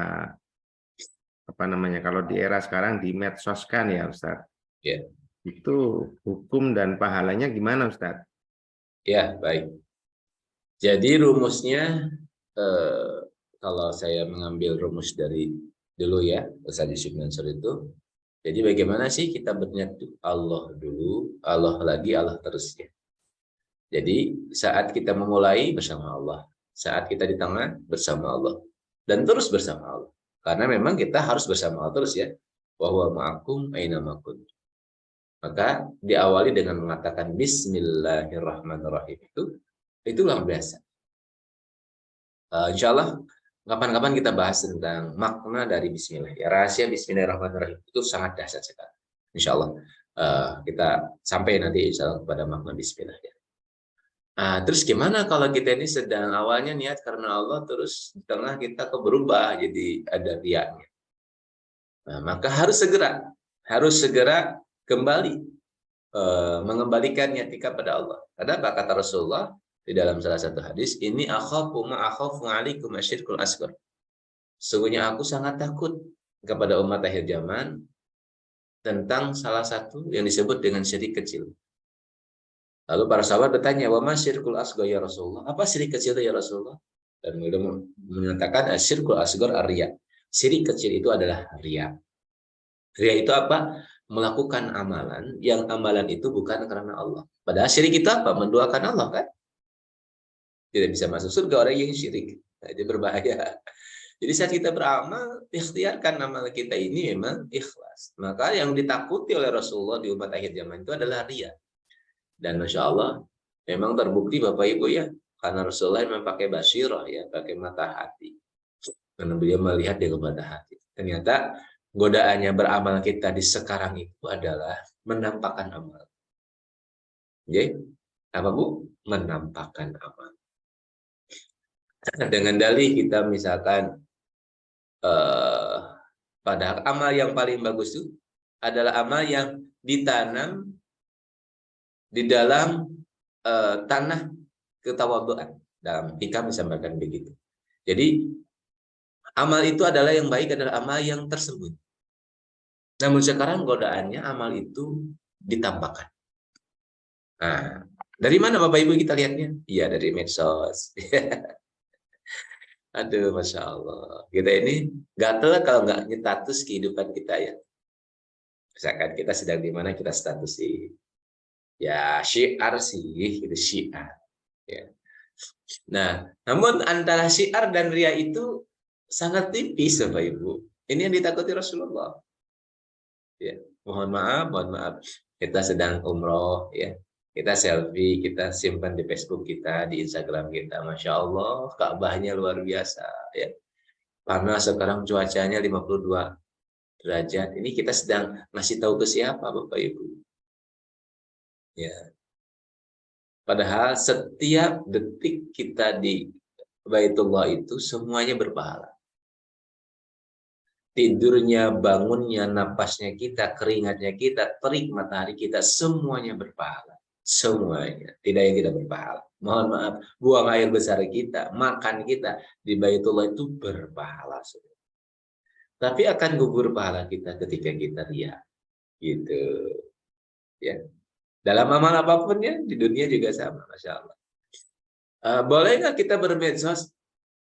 apa namanya, kalau di era sekarang di medsoskan ya Ustaz. Ya. Itu hukum dan pahalanya gimana Ustaz? Ya, baik. Jadi rumusnya kalau saya mengambil rumus dari dulu ya, Ustaz Yusuf Mansur itu. Jadi bagaimana sih kita berniat itu? Allah dulu, Allah lagi, Allah terus ya. Jadi saat kita memulai bersama Allah, saat kita di tengah bersama Allah, dan terus bersama Allah. Karena memang kita harus bersama Allah terus ya. Wa huwa ma'akum aina ma kuntum. Maka diawali dengan mengatakan Bismillahirrahmanirrahim itu luar biasa. Insya Allah kapan-kapan kita bahas tentang makna dari Bismillah. Ya, rahasia Bismillahirrahmanirrahim itu sangat dahsyat sekali. Insya Allah kita sampai nanti insya Allah kepada makna Bismillah. Ya. Terus gimana kalau kita ini sedang awalnya niat karena Allah, terus di tengah kita berubah jadi ada riyanya. Maka harus segera kembali mengembalikan niat kita pada Allah. Ada apa kata Rasulullah di dalam salah satu hadis, ini akhafu ma akhafu alaikum asyirkul asghar. Sesungguhnya aku sangat takut kepada umat akhir zaman tentang salah satu yang disebut dengan syirik kecil. Lalu para sahabat bertanya, wa ma syirkul asghar ya Rasulullah? Apa syirik kecil itu ya Rasulullah? Dan beliau menyatakan asyirkul asghar ar-riya. Syirik kecil itu adalah riya. Riya itu apa? Melakukan amalan yang amalan itu bukan karena Allah. Padahal syirik itu apa? Menduakan Allah kan? Tidak bisa masuk surga orang yang syirik. Nah, itu berbahaya. Jadi saat kita beramal, ikhtiarkan amal kita ini memang ikhlas. Maka yang ditakuti oleh Rasulullah di umat akhir zaman itu adalah riya. Dan Masya Allah, memang terbukti Bapak Ibu ya, karena Rasulullah memang pakai basyirah ya, pakai mata hati. Karena beliau melihat dengan mata hati. Ternyata godaannya beramal kita di sekarang itu adalah menampakkan amal. Jadi, apa Bu? Menampakkan amal. Dengan dalih kita misalkan, padahal amal yang paling bagus itu adalah amal yang ditanam di dalam tanah ketawaduan. Dalam hikam disampaikan begitu. Jadi, amal itu adalah yang baik adalah amal yang tersembunyi. Namun sekarang godaannya amal itu ditampakkan. Nah, dari mana Bapak Ibu kita lihatnya? Iya, dari medsos. Aduh, Masya Allah. Kita ini gatel kalau nggak nyetatus kehidupan kita ya. Misalkan kita sedang di mana kita statusi. Ya, syiar sih, itu syiar. Ya. Nah, namun antara syiar dan riya itu sangat tipis, Bapak Ibu. Ini yang ditakuti Rasulullah. Ya, mohon maaf. Kita sedang umroh, ya. Kita selfie, kita simpan di Facebook kita, di Instagram kita. Masya Allah, Ka'bahnya luar biasa. Ya. Panas sekarang cuacanya 52 derajat. Ini kita sedang ngasih tahu ke siapa, Bapak Ibu? Ya. Padahal setiap detik kita di Baitullah itu semuanya berpahala. Tidurnya, bangunnya, napasnya kita, keringatnya kita, terik matahari kita, semuanya berpahala. Semuanya, tidak yang tidak berpahala. Mohon maaf, buang air besar kita, makan kita di Baitullah itu berpahala. Tapi akan gugur pahala kita ketika kita riya. Gitu. Ya. Dalam amal apapun ya, di dunia juga sama, Masya Allah. Boleh nggak kita bermedsos?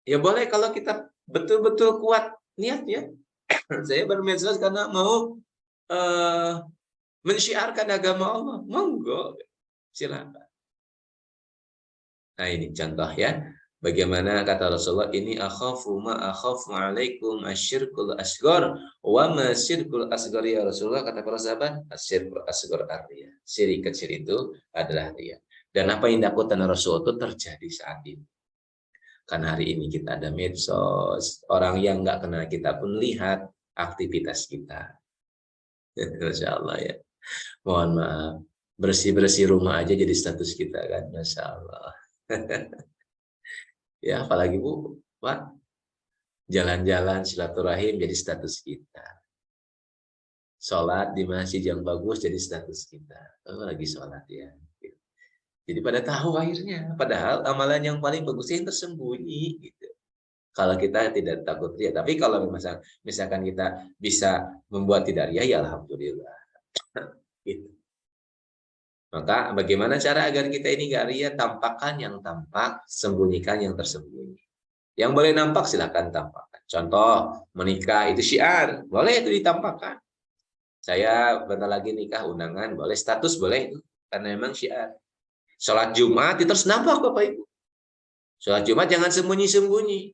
Ya boleh kalau kita betul-betul kuat niatnya. Saya bermedsos karena mau mensyiarkan agama Allah. Monggo, silakan. Nah ini contoh ya. Bagaimana kata Rasulullah, ini akhafu ma akhafu alaikum asyirkul asghar wa ma syirkul asghar ya Rasulullah, kata para sahabat, asyirkul asghar ar-riya. Syirik kecil itu adalah riya. Dan apa yang ditakutkan Rasulullah itu terjadi saat ini. Karena hari ini kita ada medsos, orang yang nggak kenal kita pun lihat aktivitas kita. Masya Allah ya. Mohon maaf, bersih-bersih rumah aja jadi status kita kan, Masya Allah. Ya, apalagi Bu, Pak, jalan-jalan silaturahim jadi status kita. Sholat di masjid yang bagus jadi status kita. Oh, lagi sholat ya. Jadi pada tahu akhirnya. Padahal amalan yang paling bagus yang tersembunyi. Gitu. Kalau kita tidak takut ria. Tapi kalau misalkan kita bisa membuat tidak ria, ya alhamdulillah. Gitu. Maka bagaimana cara agar kita ini gak ria? Tampakkan yang tampak, sembunyikan yang tersembunyi. Yang boleh nampak silakan tampakkan. Contoh, menikah itu syiar. Boleh itu ditampakkan. Saya bentar lagi nikah undangan, boleh status, boleh itu. Karena memang syiar. Sholat Jumat itu harus nampak Bapak Ibu. Sholat Jumat jangan sembunyi-sembunyi.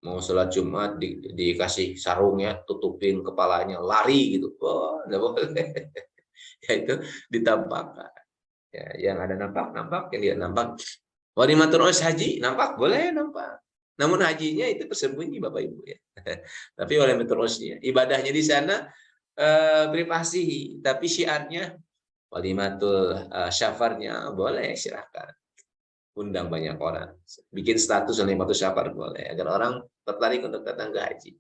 Mau sholat Jumat dikasih sarung ya, tutupin kepalanya, lari gitu. Oh, enggak boleh. Ya itu ditampakkan. Ya, yang ada nampak, yang tidak nampak. Walimatul urs haji, nampak? Boleh nampak. Namun hajinya itu tersembunyi Bapak Ibu ya. Tapi walimatul ursnya, ibadahnya di sana privasi, tapi syiarnya walimatul syafarnya boleh, silahkan undang banyak orang, bikin status walimatul syafar boleh agar orang tertarik untuk datang ke haji.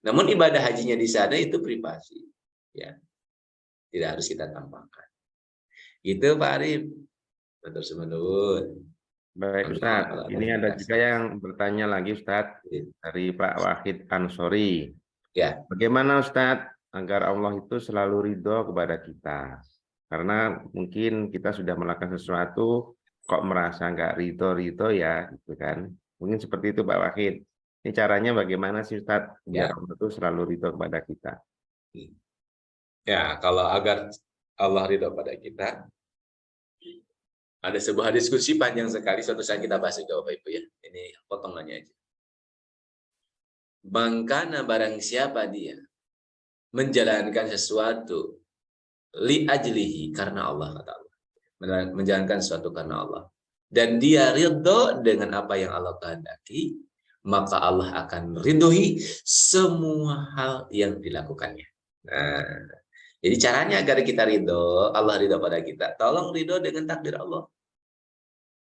Namun ibadah hajinya di sana itu privasi, ya tidak harus kita tampakkan. Itu Pak Arif. Matur suwun. Baik Ustadz, ini ada juga yang bertanya lagi Ustadz dari Pak Wahid Ansori. Ya. Bagaimana Ustadz agar Allah itu selalu ridho kepada kita? Karena mungkin kita sudah melakukan sesuatu kok merasa nggak ridho ya, gitu kan? Mungkin seperti itu Pak Wahid. Ini caranya bagaimana sih Ustadz biar Allah itu selalu ridho kepada kita? Ya, kalau agar Allah ridho pada kita, ada sebuah diskusi panjang sekali, suatu saat kita bahas juga Bapak Ibu ya. Ini potongannya aja. Mangkana barang siapa dia menjalankan sesuatu li ajlihi, karena Allah, kata Allah. Menjalankan sesuatu karena Allah. Dan dia ridho dengan apa yang Allah kehendaki, maka Allah akan ridhoi semua hal yang dilakukannya. Nah, jadi caranya agar kita ridho, Allah ridho pada kita. Tolong ridho dengan takdir Allah.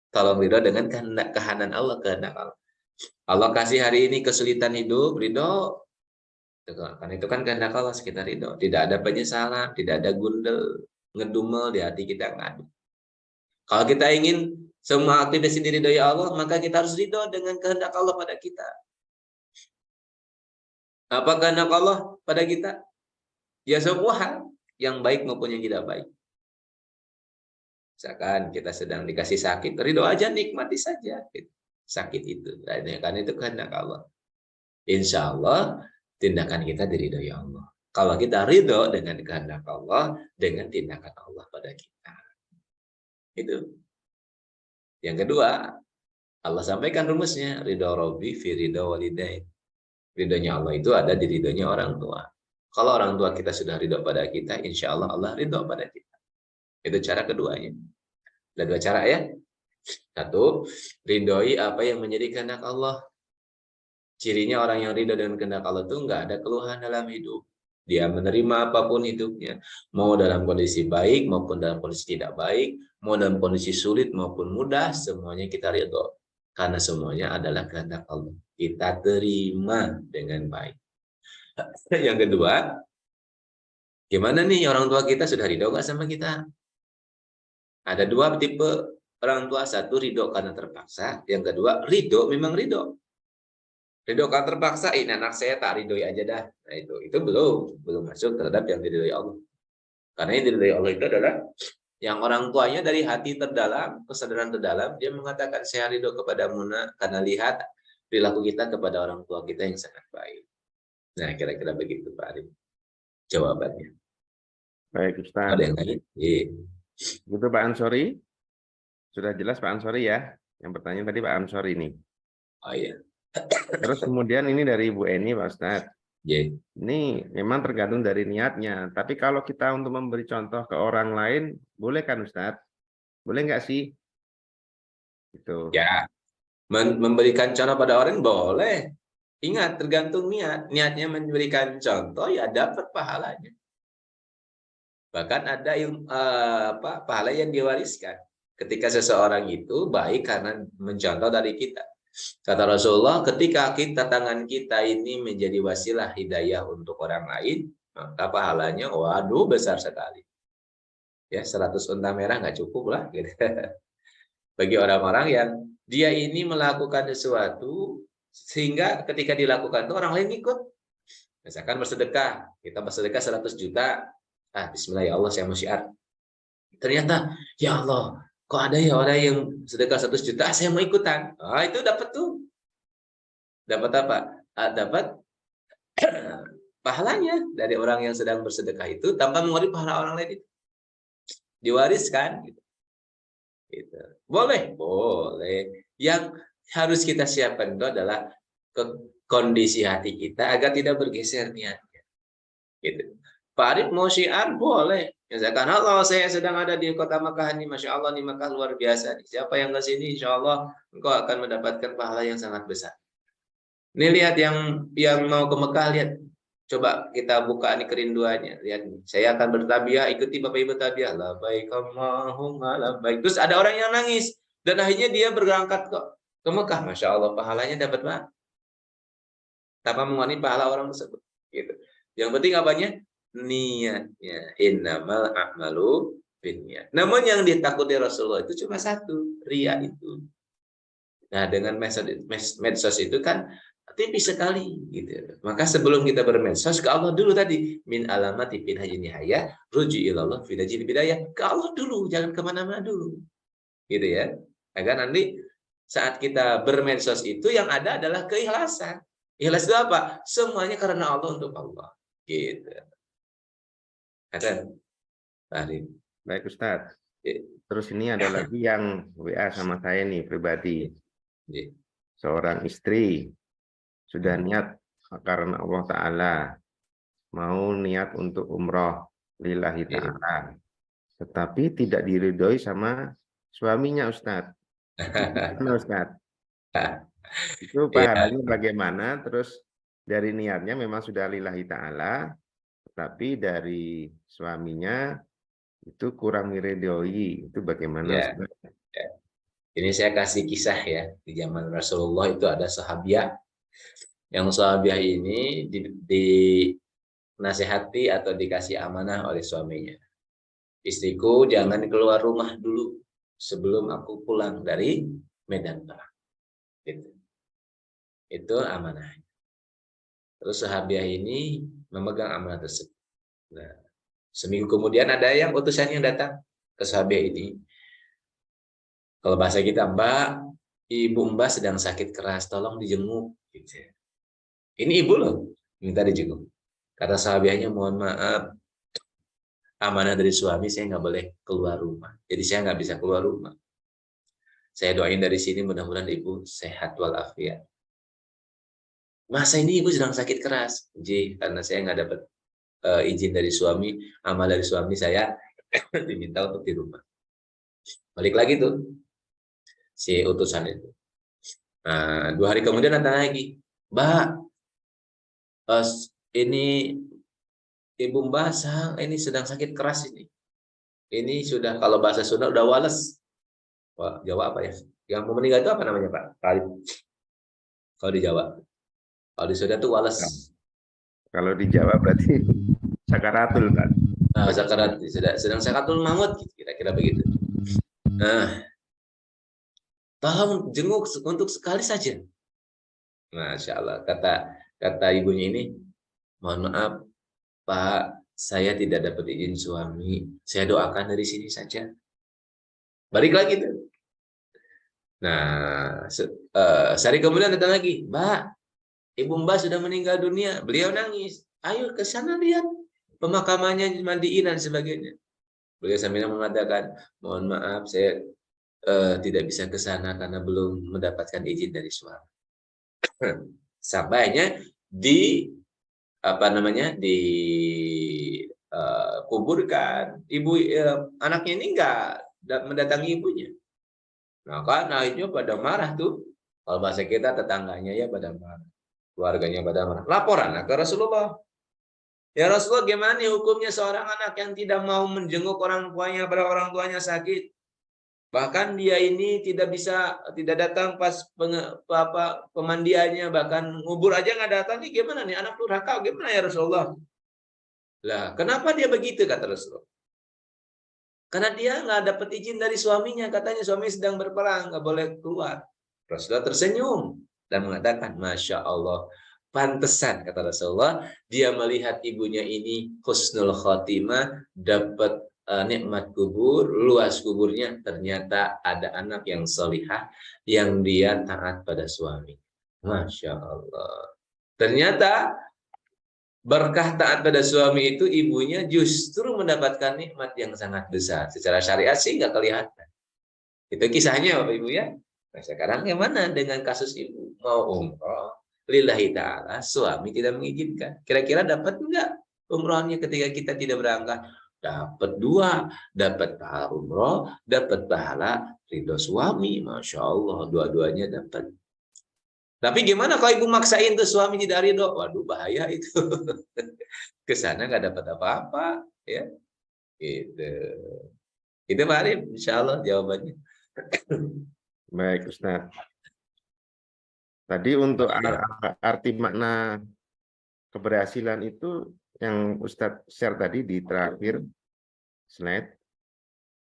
Tolong ridho dengan kehendak Allah, kehendak Allah. Allah kasih hari ini kesulitan hidup, ridho. Karena itu kan kehendak Allah, kita ridho. Tidak ada penyesalan, tidak ada gundel, ngedumel di hati kita, nggak ada. Kalau kita ingin semua aktivitas diridhoi Allah, maka kita harus ridho dengan kehendak Allah pada kita. Apa kehendak Allah pada kita? Ya semua hal yang baik maupun yang tidak baik. Misalkan kita sedang dikasih sakit, ridho aja, nikmati saja sakit itu. Karena itu kehendak Allah. Insya Allah tindakan kita diridhoi Allah. Kalau kita ridho dengan kehendak Allah, dengan tindakan Allah pada kita. Itu. Yang kedua, Allah sampaikan rumusnya, ridho Rabbi fi ridho walidain. Ridhonya Allah itu ada di ridhonya orang tua. Kalau orang tua kita sudah ridho pada kita, insya Allah Allah ridho pada kita. Itu cara keduanya. Ada dua cara ya. Satu, ridhoi apa yang menjadi kehendak Allah. Cirinya orang yang ridho dengan kehendak Allah itu nggak ada keluhan dalam hidup. Dia menerima apapun hidupnya. Mau dalam kondisi baik maupun dalam kondisi tidak baik. Mau dalam kondisi sulit maupun mudah, semuanya kita ridho. Karena semuanya adalah kehendak Allah. Kita terima dengan baik. Yang kedua, gimana nih orang tua kita sudah ridho nggak sama kita? Ada dua tipe orang tua. Satu, ridho karena terpaksa. Yang kedua, ridho memang ridho. Ridho karena terpaksa, ini anak saya tak ridhoi aja dah. Nah itu belum masuk terhadap yang diridhoi Allah. Karena yang diridhoi Allah itu adalah yang orang tuanya dari hati terdalam, kesadaran terdalam, dia mengatakan saya ridho kepada Muna karena lihat perilaku kita kepada orang tua kita yang sangat baik. Nah, kira-kira begitu Pak Arif jawabannya. Baik Ustaz. Ada yang lain? Iya. Gitu Pak Ansori. Sudah jelas Pak Ansori ya. Yang bertanya tadi Pak Ansori ini. Oh iya. Terus kemudian ini dari Ibu Eni Pak Ustaz. Yeah. Ini memang tergantung dari niatnya. Tapi kalau kita untuk memberi contoh ke orang lain, boleh kan Ustaz? Boleh nggak sih? Gitu. Ya. Memberikan contoh pada orang boleh. Ingat, tergantung niat. Niatnya memberikan contoh, ya dapat pahalanya. Bahkan ada pahala yang diwariskan. Ketika seseorang itu baik karena mencontoh dari kita. Kata Rasulullah, ketika tangan kita ini menjadi wasilah hidayah untuk orang lain, maka pahalanya waduh besar sekali. Ya, 100 unta merah nggak cukup lah gitu. Bagi orang-orang yang dia ini melakukan sesuatu sehingga ketika dilakukan itu orang lain ikut. Misalkan bersedekah, kita bersedekah 100 juta. Bismillah ya Allah saya mau syiar. Ternyata ya Allah, kok ada ya orang yang sedekah 100 juta, saya mau ikutan. Itu dapat tuh. Dapat apa? Dapat pahalanya dari orang yang sedang bersedekah itu tanpa mengurangi pahala orang lain itu. Diwariskan gitu. Gitu. Boleh. Yang harus kita siapkan itu adalah kondisi hati kita agar tidak bergeser niatnya. Gitu. Pak Arif mau syiar boleh. Misalkan, halo saya sedang ada di kota Makkah ini, Masya Allah di Makkah luar biasa. Siapa yang ke sini, Insya Allah engkau akan mendapatkan pahala yang sangat besar. Ini lihat yang mau ke Mekah, lihat. Coba kita buka ini kerinduannya. Lihat, saya akan bertabiah, ikuti Bapak Ibu tabiah. Labbaik Allahumma labbaik. Terus ada orang yang nangis. Dan akhirnya dia berangkat ke Mekah. Masya Allah, pahalanya dapat banget. Tanpa mengurangi pahala orang tersebut. Gitu. Yang penting apanya? Niatnya. Innamal a'malu binniyat. Namun yang ditakuti Rasulullah itu cuma satu. Ria itu. Nah, dengan medsos itu kan tipis sekali gitu. Maka sebelum kita bermedsos ke Allah dulu tadi, min alamati fin haji nihaya ruji ilallah fi najil bidayah, ke Allah dulu, jangan kemana-mana dulu gitu ya, agar nanti saat kita bermedsos itu yang ada adalah keikhlasan. Ikhlas itu apa? Semuanya karena Allah, untuk Allah gitu. Ada Baik Ustadz. Terus ini ada lagi yang WA sama saya nih pribadi. Seorang istri sudah niat karena Allah Ta'ala, mau niat untuk umroh lillahi ta'ala, tetapi tidak diridhoi sama suaminya Ustadz. Ustadz, itu pahalanya bagaimana? Terus dari niatnya memang sudah lillahi ta'ala, tetapi dari suaminya itu kurang diridhoi, itu bagaimana Ustadz? Ini saya kasih kisah ya. Di zaman Rasulullah itu ada sahabiah. Yang sahabiah ini dinasihati atau dikasih amanah oleh suaminya. Istriku jangan keluar rumah dulu sebelum aku pulang dari medan perang. Itu amanah. Terus sahabiah ini memegang amanah tersebut. Nah, seminggu kemudian ada yang utusan yang datang ke sahabiah ini. Kalau bahasa kita, Mbak, ibu Mbak sedang sakit keras, tolong dijenguk. Gitu. Ini ibu loh, minta dijenguk. Kata sahabiahnya, mohon maaf, amanah dari suami saya nggak boleh keluar rumah. Jadi saya nggak bisa keluar rumah. Saya doain dari sini mudah-mudahan ibu sehat walafiat. Masa ini ibu sedang sakit keras? Ji, karena saya nggak dapat izin dari suami, amal dari suami saya diminta untuk di rumah. Balik lagi tuh si utusan itu. Nah, 2 hari kemudian datang lagi, Mbak, ini ibu Mbak ini sedang sakit keras ini. Ini sudah, kalau bahasa Sunda udah wales. Wah, Jawa apa ya? Yang mau meninggal itu apa namanya Pak? Kalau di Jawa. Kalau di Sunda itu wales. Kalau di Jawa berarti sakaratul kan? Nah, sakarat, sedang sakaratul maut, kira-kira begitu. Nah, tolong jenguk untuk sekali saja. Masya Allah, kata ibunya ini, mohon maaf Pak, saya tidak dapat izin suami, saya doakan dari sini saja. Balik lagi tuh. Nah, sehari kemudian datang lagi, Mbak, ibu Mbak sudah meninggal dunia, beliau nangis. Ayo ke sana lihat pemakamannya, mandiin dan sebagainya. Beliau sambil mengatakan, mohon maaf, saya tidak bisa ke sana karena belum mendapatkan izin dari suami. Sampainya di kuburkan, anaknya ini enggak mendatangi ibunya. Nah, kan akhirnya pada marah tuh. Kalau bahasa kita tetangganya ya pada marah, keluarganya pada marah. Laporan ke Rasulullah. Ya Rasulullah, gimana nih hukumnya seorang anak yang tidak mau menjenguk orang tuanya pada orang tuanya sakit? Bahkan dia ini tidak datang pas pemandiannya, bahkan ngubur aja nggak datang. Nih gimana nih anak durhaka? Gimana ya Rasulullah? Lah, kenapa dia begitu kata Rasulullah? Karena dia nggak dapat izin dari suaminya, katanya suami sedang berperang, nggak boleh keluar. Rasulullah tersenyum dan mengatakan, Masya Allah, pantesan kata Rasulullah, dia melihat ibunya ini husnul khotimah, dapat nikmat kubur, luas kuburnya, ternyata ada anak yang solihah, yang dia taat pada suami. Masya Allah. Ternyata berkah taat pada suami itu, ibunya justru mendapatkan nikmat yang sangat besar. Secara syariat sih nggak kelihatan. Itu kisahnya Bapak Ibu ya. Nah sekarang gimana dengan kasus ibu mau umroh, lillahi ta'ala, suami tidak mengizinkan. Kira-kira dapat enggak umrohnya ketika kita tidak berangkat? Dapat 2, dapat pahala umroh, dapat pahala ridho suami. Masya Allah, dua-duanya dapat. Tapi gimana kalau ibu maksain tuh suami tidak ridho? Waduh, bahaya itu. Ke sana nggak dapat apa-apa, ya. Gitu. Itu Pak Arif, insya Allah jawabannya. Baik, Ustaz. Tadi untuk arti makna keberhasilan itu yang Ustadz share tadi di terakhir slide,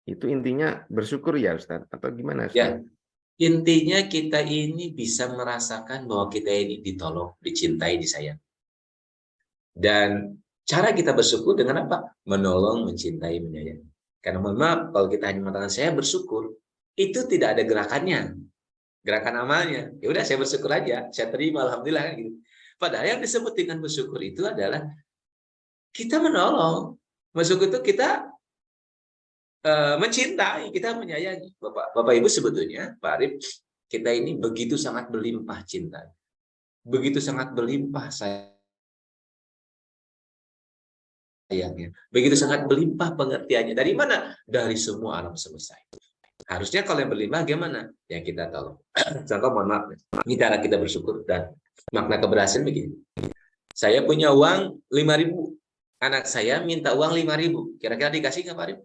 itu intinya bersyukur ya Ustadz, atau gimana Ustadz? Ya, intinya kita ini bisa merasakan bahwa kita ini ditolong, dicintai, disayang. Dan cara kita bersyukur dengan apa? Menolong, mencintai, menyayangi. Karena mohon maaf, kalau kita hanya mengatakan saya bersyukur, itu tidak ada gerakannya, gerakan amalnya. Ya udah saya bersyukur aja, saya terima, alhamdulillah kan gitu. Padahal yang disebut dengan bersyukur itu adalah kita menolong. Bersyukur itu kita mencintai, kita menyayangi. Bapak Ibu sebetulnya, Pak Arif, kita ini begitu sangat berlimpah cinta, begitu sangat berlimpah sayangnya, begitu sangat berlimpah pengertiannya. Dari mana? Dari semua alam semesta. Harusnya kalau yang berlimpah gimana? Yang kita tolong. Contoh, mohon maaf, ini cara kita bersyukur dan makna keberhasilan begini. Saya punya uang 5.000, anak saya minta uang 5.000, kira-kira dikasih nggak Pak Arif?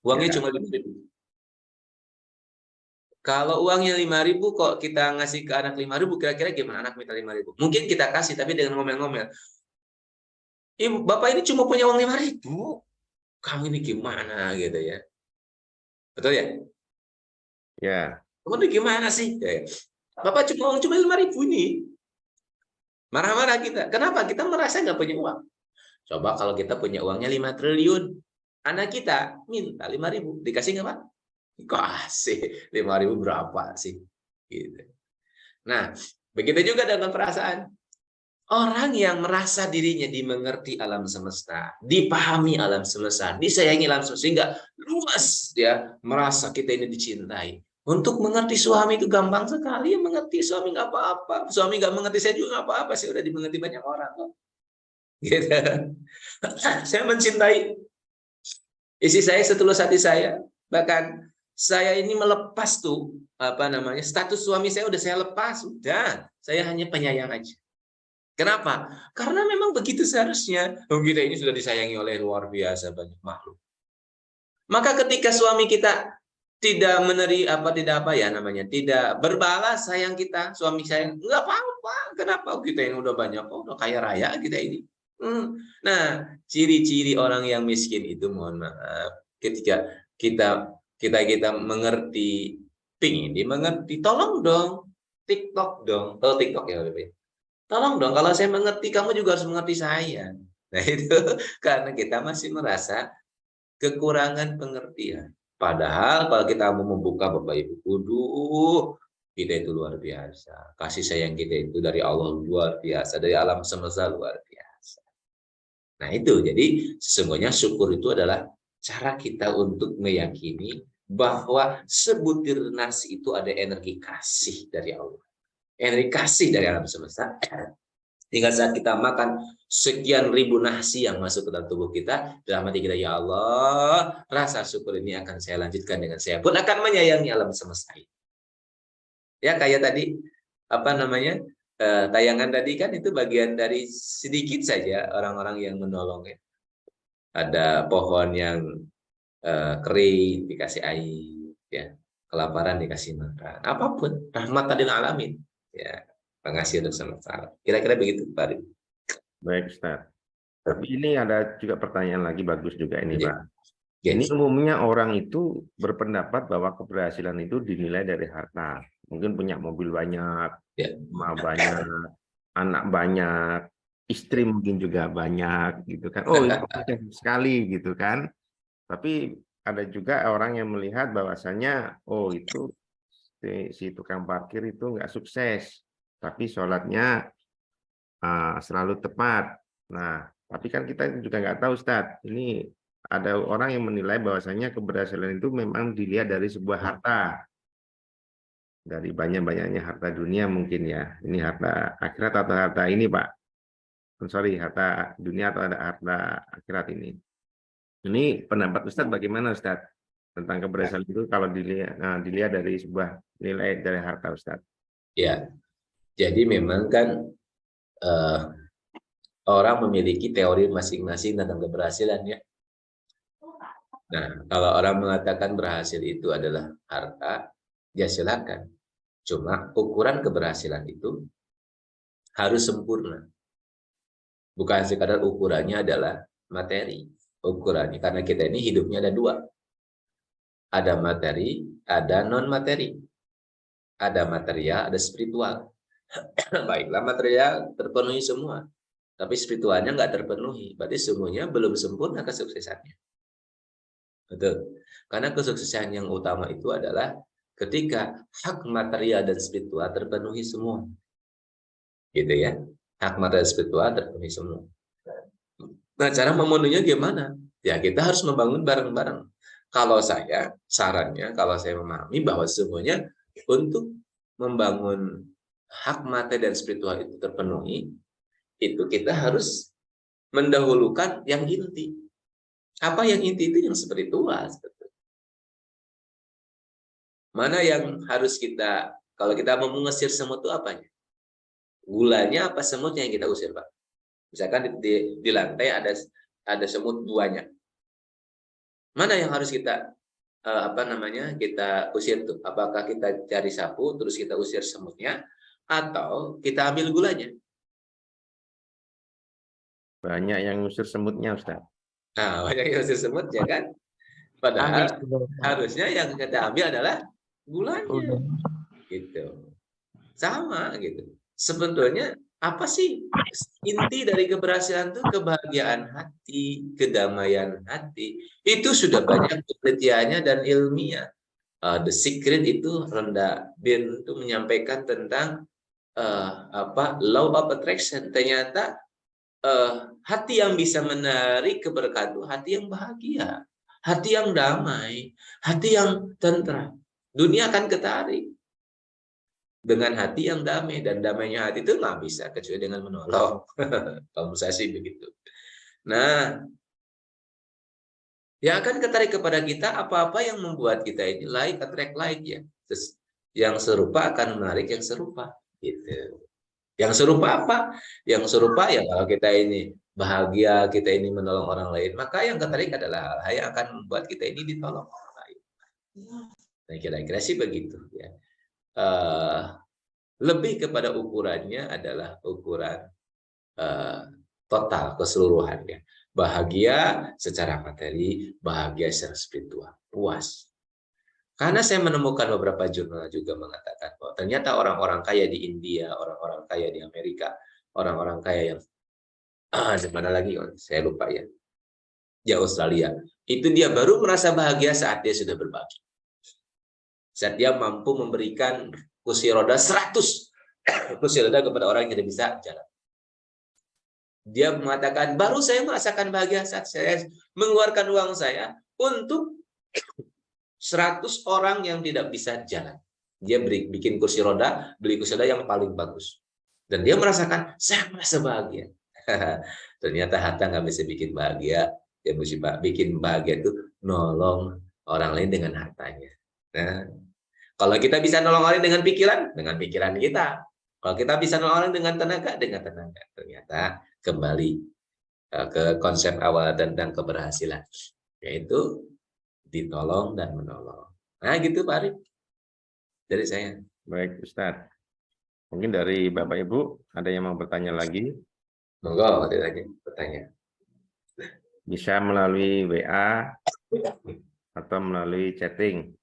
Uangnya cuma 5.000. Kalau uangnya 5.000 kok kita ngasih ke anak 5.000, kira-kira gimana anak minta 5.000? Mungkin kita kasih tapi dengan ngomel-ngomel. Ibu, Bapak ini cuma punya uang 5.000. Kamu ini gimana gitu ya. Betul ya? Ya. Kamu ini gimana sih? Ya. Bapak cuma 5.000 ini. Marah-marah kita. Kenapa? Kita merasa nggak punya uang. Coba kalau kita punya uangnya 5 triliun. Anak kita minta 5.000. Dikasih nggak Pak? Kasih. 5.000 berapa sih? Gitu. Nah, begitu juga dengan perasaan. Orang yang merasa dirinya dimengerti alam semesta, dipahami alam semesta, disayangi alam semesta, sehingga luas ya, merasa kita ini dicintai. Untuk mengerti suami itu gampang sekali, mengerti suami nggak apa-apa. Suami nggak mengerti saya juga nggak apa-apa, saya udah dimengerti banyak orang kok. Gitu. Saya mencintai istri saya setulus hati saya, bahkan saya ini melepas tuh status suami saya udah saya lepas, udah saya hanya penyayang aja. Kenapa? Karena memang begitu seharusnya. Kita ini sudah disayangi oleh luar biasa banyak makhluk. Maka ketika suami kita tidak tidak berbalas sayang kita, suami sayang, nggak apa-apa. Kenapa? Kita ini udah banyak, udah kaya raya kita ini. Nah, ciri-ciri orang yang miskin itu, mohon maaf, ketika kita mengerti, pingin dimengerti, tolong dong, TikTok dong, TikTok ya lebih. Tolong dong, kalau saya mengerti, kamu juga harus mengerti saya. Nah itu karena kita masih merasa kekurangan pengertian. Padahal kalau kita mau membuka Bapak Ibu, kita itu luar biasa. Kasih sayang kita itu dari Allah luar biasa, dari alam semesta luar biasa. Nah itu, jadi sesungguhnya syukur itu adalah cara kita untuk meyakini bahwa sebutir nasi itu ada energi kasih dari Allah. Energi kasih dari alam semesta. Tinggal saat kita makan sekian ribu nasi yang masuk ke dalam tubuh kita, dalam hati kita, ya Allah, rasa syukur ini akan saya lanjutkan dengan saya pun akan menyayangi alam semesta ini. Ya kayak tadi tayangan tadi kan itu bagian dari sedikit saja orang-orang yang menolong ya. Ada pohon yang kering dikasih air, ya, kelaparan dikasih makan, apapun rahmat lil alamin, ya, pengasih untuk semesta alam. Kira-kira begitu, Pak Arif. Baik, Ustaz. Tapi ini ada juga pertanyaan lagi bagus juga ini, Ya. Pak. Yes. Ini umumnya orang itu berpendapat bahwa keberhasilan itu dinilai dari harta. Mungkin punya mobil banyak, Ya. rumah banyak, anak banyak, istri mungkin juga banyak, gitu kan. Oh, itu sukses sekali, gitu kan. Tapi ada juga orang yang melihat bahwasanya, oh itu si tukang parkir itu nggak sukses, tapi sholatnya selalu tepat. Nah, tapi kan kita juga nggak tahu, Ustadz. Ini ada orang yang menilai bahwasanya keberhasilan itu memang dilihat dari sebuah harta. Dari banyak-banyaknya harta dunia mungkin ya. Ini harta akhirat atau harta ini, Pak. Sorry, harta dunia atau ada harta akhirat ini. Ini pendapat Ustadz bagaimana, Ustadz? Tentang keberhasilan itu kalau dilihat dari sebuah nilai dari harta, Ustadz. Ya, jadi memang kan orang memiliki teori masing-masing tentang keberhasilan, ya. Nah, kalau orang mengatakan berhasil itu adalah harta, ya silakan. Cuma ukuran keberhasilan itu harus sempurna. Bukan sekadar ukurannya adalah materi. Ukurannya, karena kita ini hidupnya ada dua. Ada materi, ada non-materi. Ada material, ada spiritual. Baiklah, material terpenuhi semua. Tapi spiritualnya nggak terpenuhi. Berarti semuanya belum sempurna kesuksesannya. Betul. Karena kesuksesan yang utama itu adalah ketika hak material dan spiritual terpenuhi semua. Gitu ya. Hak material dan spiritual terpenuhi semua. Nah, cara memenuhinya gimana? Ya, kita harus membangun bareng-bareng. Kalau saya, sarannya, kalau saya memahami bahwa semuanya untuk membangun hak materi dan spiritual itu terpenuhi, itu kita harus mendahulukan yang inti. Apa yang inti itu? Yang spiritual. Mana yang harus kita, kalau kita mau mengusir semut itu apanya? Gulanya apa semutnya yang kita usir, Pak? Misalkan di lantai ada semut buahnya. Mana yang harus kita kita usir tuh? Apakah kita cari sapu terus kita usir semutnya atau kita ambil gulanya? Banyak yang ngusir semutnya, Ustaz. Nah, banyak yang usir semutnya kan? Padahal harusnya yang kita ambil adalah gulanya. Gitu. Sama gitu. Sebetulnya apa sih inti dari keberhasilan itu? Kebahagiaan hati, kedamaian hati. Itu sudah banyak penelitiannya dan ilmiah. The Secret itu Rhonda Byrne itu menyampaikan tentang law of attraction. Ternyata hati yang bisa menarik keberkatan, hati yang bahagia, hati yang damai, hati yang tentram. Dunia akan ketarik dengan hati yang damai, dan damainya hati itu nggak bisa kecuali dengan menolong. Kalau saya sih begitu. Nah, yang akan ketarik kepada kita apa-apa yang membuat kita ini like attract like, ya. Yang serupa akan menarik yang serupa, gitu. Yang serupa apa? Yang serupa ya kalau kita ini bahagia, kita ini menolong orang lain, maka yang ketarik adalah hal yang akan membuat kita ini ditolong orang lain. Nah, kira-kira sih begitu, ya. Lebih kepada ukurannya adalah ukuran total keseluruhannya. Bahagia secara materi, bahagia secara spiritual, puas. Karena saya menemukan beberapa jurnal juga mengatakan bahwa ternyata orang-orang kaya di India, orang-orang kaya di Amerika, orang-orang kaya yang di mana lagi, saya lupa ya, di Australia, itu dia baru merasa bahagia saat dia sudah berbagi. Saat dia mampu memberikan kursi roda 100 kursi roda kepada orang yang tidak bisa jalan. Dia mengatakan, baru saya merasakan bahagia saat saya mengeluarkan uang saya untuk 100 orang yang tidak bisa jalan. Dia bikin kursi roda, beli kursi roda yang paling bagus. Dan dia merasakan, saya merasa bahagia. Ternyata harta nggak bisa bikin bahagia. Dia mesti bikin bahagia itu nolong orang lain dengan hartanya. Nah, kalau kita bisa nolong orang dengan pikiran kita. Kalau kita bisa nolong orang dengan tenaga. Ternyata kembali ke konsep awal tentang keberhasilan, yaitu ditolong dan menolong. Nah gitu Pak Arif dari saya. Baik Ustadz. Mungkin dari Bapak Ibu ada yang mau bertanya lagi? Monggo ada lagi bertanya. Bisa melalui WA atau melalui chatting.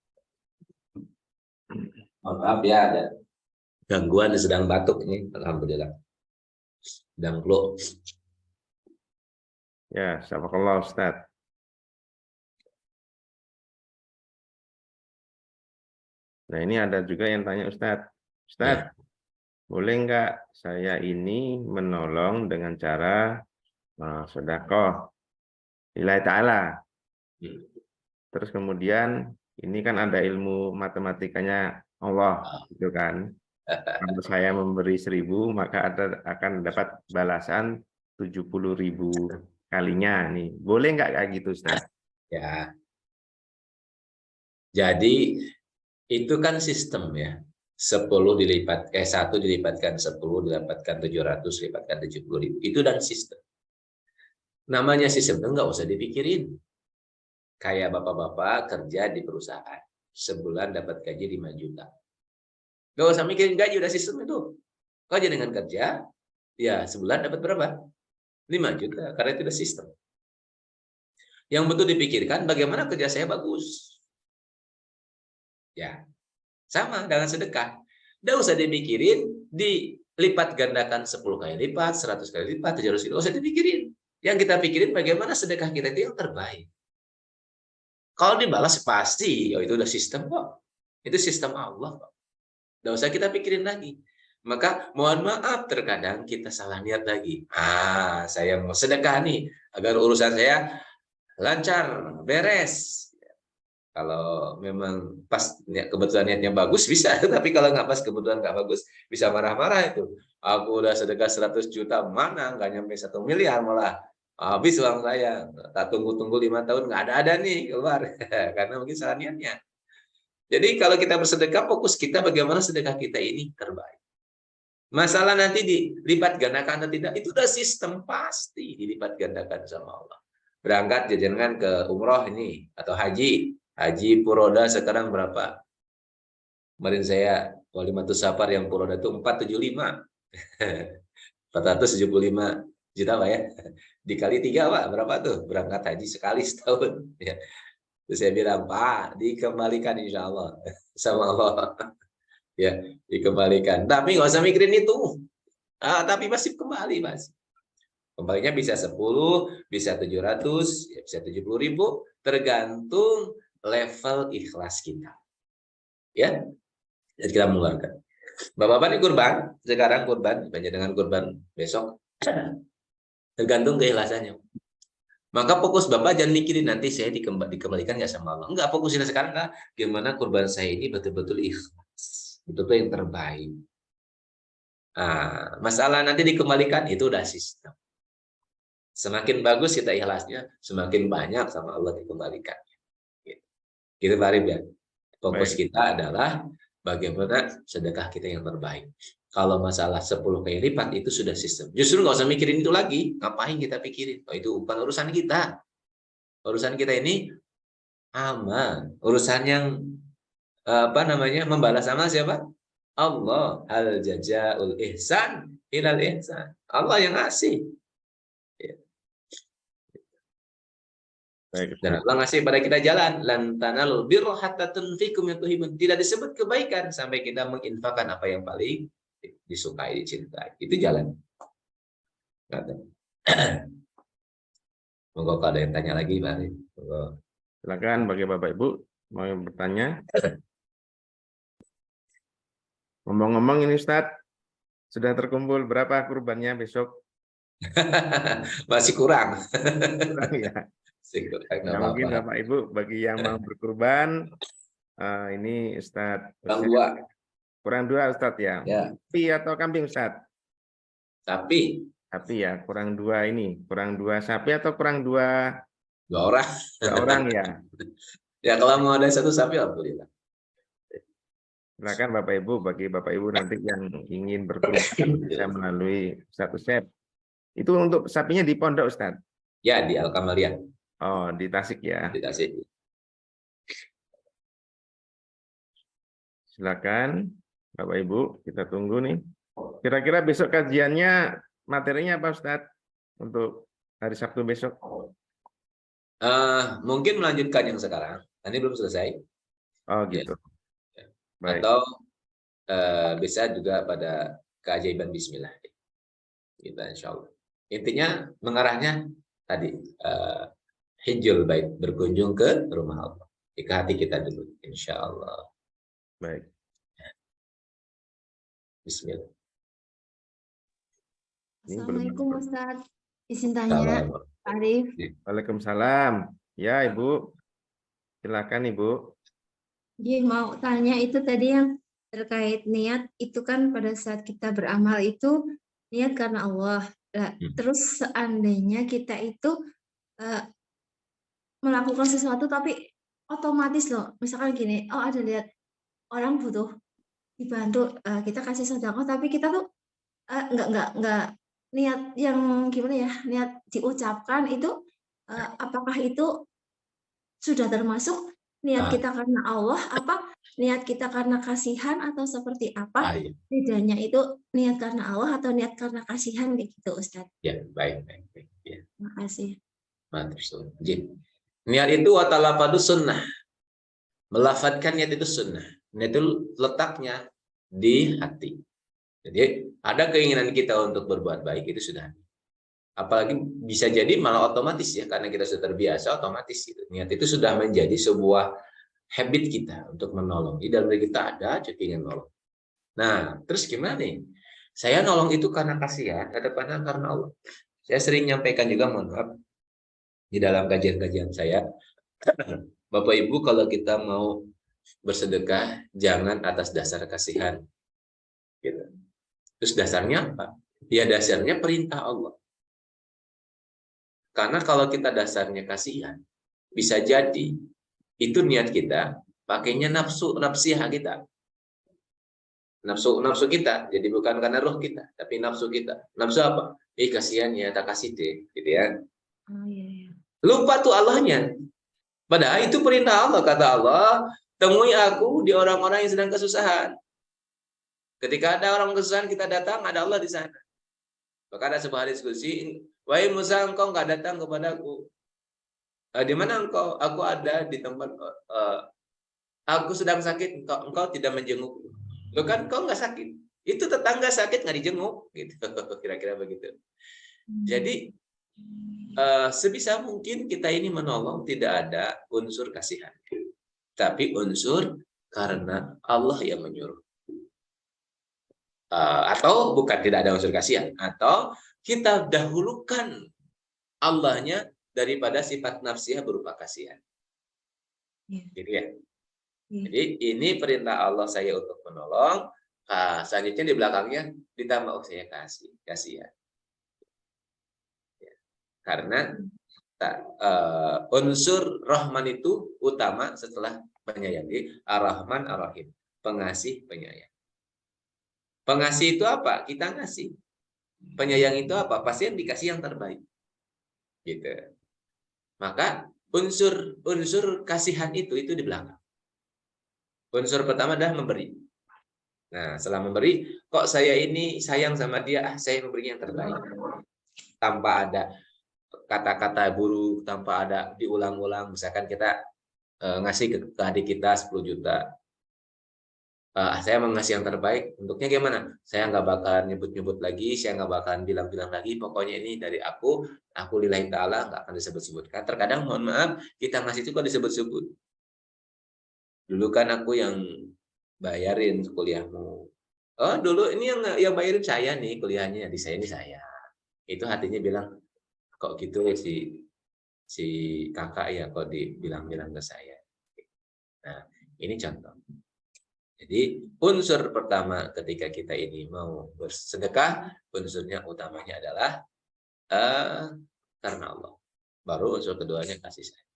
Maaf ya ada gangguan sedang batuk ini. Alhamdulillah. Sedang flu. Ya, Jazakallah Ustadz. Nah ini ada juga yang tanya Ustadz. Ustadz, boleh nggak saya ini menolong dengan cara sedekah lillahi ta'ala? Terus kemudian ini kan ada ilmu matematikanya Allah, gitu kan? Kalau saya memberi 1.000, maka akan dapat balasan 70.000 kalinya nih. Boleh nggak kayak gitu, Ustaz? Ya. Jadi itu kan sistem ya. 1 dilipatkan 10 didapatkan 700 didapatkan 70.000. Itu dan sistem. Namanya sistem itu nggak usah dipikirin. Kayak bapak-bapak kerja di perusahaan. Sebulan dapat gaji 5 juta. Nggak usah mikirin gaji, udah sistem itu. Kau aja dengan kerja, ya sebulan dapat berapa? 5 juta, karena itu udah sistem. Yang betul dipikirkan, bagaimana kerja saya bagus. Ya, sama dengan sedekah. Nggak usah dipikirin, dilipat gandakan 10 kali lipat, 100 kali lipat, 700 kali lipat. Nggak usah dipikirin. Yang kita pikirin bagaimana sedekah kita itu yang terbaik. Kalau dibalas pasti, oh itu udah sistem kok. Itu sistem Allah kok. Nggak usah kita pikirin lagi. Maka mohon maaf terkadang kita salah niat lagi. Saya mau sedekah nih agar urusan saya lancar, beres. Kalau memang pas kebetulan niatnya bagus bisa, tapi kalau nggak pas kebetulan nggak bagus bisa marah-marah itu. Aku udah sedekah 100 juta, mana nggak nyampe 1 miliar malah habis uang saya. Tak tunggu-tunggu 5 tahun nggak ada nih keluar karena mungkin salah niatnya. Jadi kalau kita bersedekah, fokus kita bagaimana sedekah kita ini terbaik. Masalah nanti dilipat gandakan atau tidak, itu udah sistem pasti dilipat gandakan sama Allah. Berangkat jajangan ke umroh ini atau haji. Haji Puroda sekarang berapa? Kemarin saya Walimatus Safar yang Puroda itu 475. 475 juta Pak ya. Dikali 3 Pak, berapa tuh? Berangkat haji sekali setahun. Ya. Terus saya bilang, Pak, dikembalikan insya Allah sama Allah. Ya, dikembalikan. Tapi nggak usah mikirin itu. Tapi masih kembali, Mas. Kembalinya bisa 10, bisa 700, ya bisa 70.000, tergantung level ikhlas kita. Ya, jadi kita mengeluarkan. Bapak-bapak ini kurban, sekarang kurban, banyak dengan kurban besok. Tergantung keikhlasannya. Maka fokus Bapak jangan mikirin nanti saya dikembalikan nggak sama Allah. Enggak, fokusin sekarang enggak. Gimana kurban saya ini betul-betul ikhlas. Betul-betul yang terbaik. Masalah nanti dikembalikan itu udah sistem. Semakin bagus kita ikhlasnya, semakin banyak sama Allah dikembalikan. Gitu Pak Arif ya. Fokus kita adalah bagaimana sedekah kita yang terbaik. Kalau masalah 10 kali lipat itu sudah sistem. Justru nggak usah mikirin itu lagi. Ngapain kita pikirin? Oh, itu bukan urusan kita. Urusan kita ini aman. Urusan yang membalas amal siapa? Allah. Hal jazaul ihsan ilal ihsan. Allah yang ngasih. Dan Allah ngasih pada kita jalan. Lan tanalul birra hatta tunfiqu mimma tuhibbun. Tidak disebut kebaikan sampai kita menginfakkan apa yang paling disukai, dicintai. Itu jalan. Monggo kalau ada yang tanya lagi, Pak. Silakan bagi Bapak Ibu mau bertanya. Ngomong-ngomong ini Ustadz, sudah terkumpul berapa kurbannya besok? Masih kurang. Kurang ya. Nah, mungkin Bapak Ibu bagi yang mau berkurban, ini Ustadz. Kurang dua Ustadz ya. Sapi atau kambing Ustadz? Sapi. Sapi ya, kurang 2 ini. Kurang 2 sapi atau kurang 2? 2 orang. 2 orang ya. Ya kalau mau ada 1 sapi, alhamdulillah. Silakan Bapak Ibu, bagi Bapak Ibu nanti yang ingin berkurban bisa melalui satu Usep. Itu untuk sapinya di pondok Ustadz? Ya, di Al-Kamaliyah. Oh, di Tasik ya. Di Tasik. silakan Bapak Ibu, kita tunggu nih. Kira-kira besok kajiannya materinya apa Ustadz untuk hari Sabtu besok? Mungkin melanjutkan yang sekarang. Ini belum selesai. Oh Ya. gitu. Baik. Atau bisa juga pada keajaiban Bismillah. Kita insya Allah. Intinya mengarahnya tadi hijul bait, berkunjung ke rumah Allah. Di hati kita dulu, insya Allah. Baik. Bismillah. Assalamualaikum Ustadz. Izin tanya, Salam. Arif. Waalaikumsalam. Ya Ibu, silakan Ibu. Dia mau tanya itu tadi yang terkait niat itu kan pada saat kita beramal itu niat karena Allah. Nah, terus seandainya kita itu melakukan sesuatu tapi otomatis loh, misalkan gini, oh ada lihat orang butuh dibantu, kita kasih sedekah tapi kita tuh nggak niat yang gimana ya, niat diucapkan itu apakah itu sudah termasuk niat kita karena Allah, apa niat kita karena kasihan atau seperti apa? Bedanya itu niat karena Allah atau niat karena kasihan kayak gitu, Ustadz. Ya, baik. Ya. Terima kasih. Mantap. Niat itu watalafadu sunnah. Melafatkan niat itu sunnah. Niat itu letaknya di hati. Jadi ada keinginan kita untuk berbuat baik itu sudah. Apalagi bisa jadi malah otomatis ya, karena kita sudah terbiasa otomatis gitu. Niat itu sudah menjadi sebuah habit kita untuk menolong. Di dalam diri kita ada keinginan nolong. Nah, terus gimana nih? Saya nolong itu karena kasihan, ada karena Allah. Saya sering nyampaikan juga, mohon maaf, di dalam kajian-kajian saya, Bapak Ibu kalau kita mau bersedekah jangan atas dasar kasihan. Gitu. Terus dasarnya apa? Ya dasarnya perintah Allah. Karena kalau kita dasarnya kasihan, bisa jadi itu niat kita pakainya nafsiyah kita. Nafsu kita. Jadi bukan karena roh kita, tapi nafsu kita. Nafsu apa? Kasihan ya, tak kasih deh, gitu ya. Oh iya. Lupa tuh Allahnya. Padahal itu perintah Allah, kata Allah, temui aku di orang-orang yang sedang kesusahan. Ketika ada orang kesusahan kita datang, ada Allah di sana. Maka ada sebuah hadis qudsi, wahai Musa, engkau nggak datang kepadaku. Di mana engkau? Aku ada di tempat. Aku sedang sakit, engkau tidak menjenguk. Loh kan engkau nggak sakit. Itu tetangga sakit nggak dijenguk, gitu. Kira-kira begitu. Jadi sebisa mungkin kita ini menolong tidak ada unsur kasihan, tapi unsur karena Allah yang menyuruh. Atau bukan tidak ada unsur kasihan, atau kita dahulukan Allahnya daripada sifat nafsiyah berupa kasihan. Gitu ya. Jadi ini perintah Allah saya untuk menolong. Selanjutnya di belakangnya ditambah saya kasihan. Ya. Karena unsur Rahman itu utama setelah penyayang. Ar-Rahman Ar-Rahim, pengasih penyayang. Pengasih itu apa? Kita ngasih. Penyayang itu apa? Pasti yang dikasih yang terbaik. Gitu. Maka unsur kasihan itu di belakang. Unsur pertama adalah memberi. Nah, setelah memberi, kok saya ini sayang sama dia, saya memberinya yang terbaik. Tanpa ada kata-kata buruk, tanpa ada diulang-ulang. Misalkan kita ngasih ke adik kita 10 juta. Saya mengasih yang terbaik, bentuknya gimana? Saya nggak bakalan nyebut-nyebut lagi, saya nggak bakalan bilang-bilang lagi, pokoknya ini dari aku lillahi ta'ala, nggak akan disebut-sebutkan. Terkadang, mohon maaf, kita ngasih itu kok disebut-sebut. Dulu kan aku yang bayarin kuliahmu. Oh, dulu ini yang bayarin saya nih kuliahnya, di saya ini saya. Itu hatinya bilang, kok gitu si kakak ya kok dibilang-bilang ke saya. Nah, ini contoh. Jadi unsur pertama ketika kita ini mau bersedekah, unsurnya utamanya adalah karena Allah. Baru unsur keduanya kasih sayang.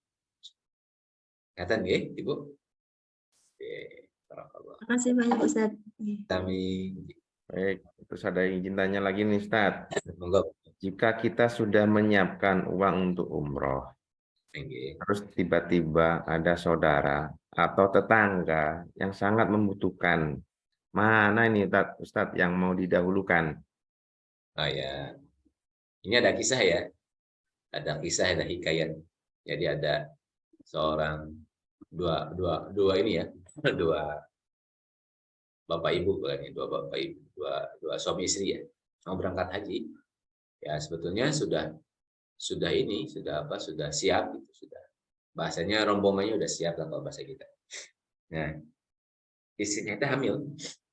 Kelihatan ya, Ibu? Terima kasih banyak Ustaz. Kami. Baik, terus ada yang izin tanya lagi nih Ustaz. Monggo. Jika kita sudah menyiapkan uang untuk umroh, terus tiba-tiba ada saudara atau tetangga yang sangat membutuhkan. Mana ini Ustadz yang mau didahulukan? Oh ya, ini ada kisah ya. Ada kisah, ada hikayat. Jadi ada seorang dua ini ya, dua bapak ibu kan ya, dua bapak ibu, dua suami istri ya, mau berangkat haji. Ya sebetulnya sudah ini, sudah apa, sudah siap gitu, sudah. Bahasanya rombongannya udah siap lah kalau bahasa kita. Nah, istrinya itu hamil.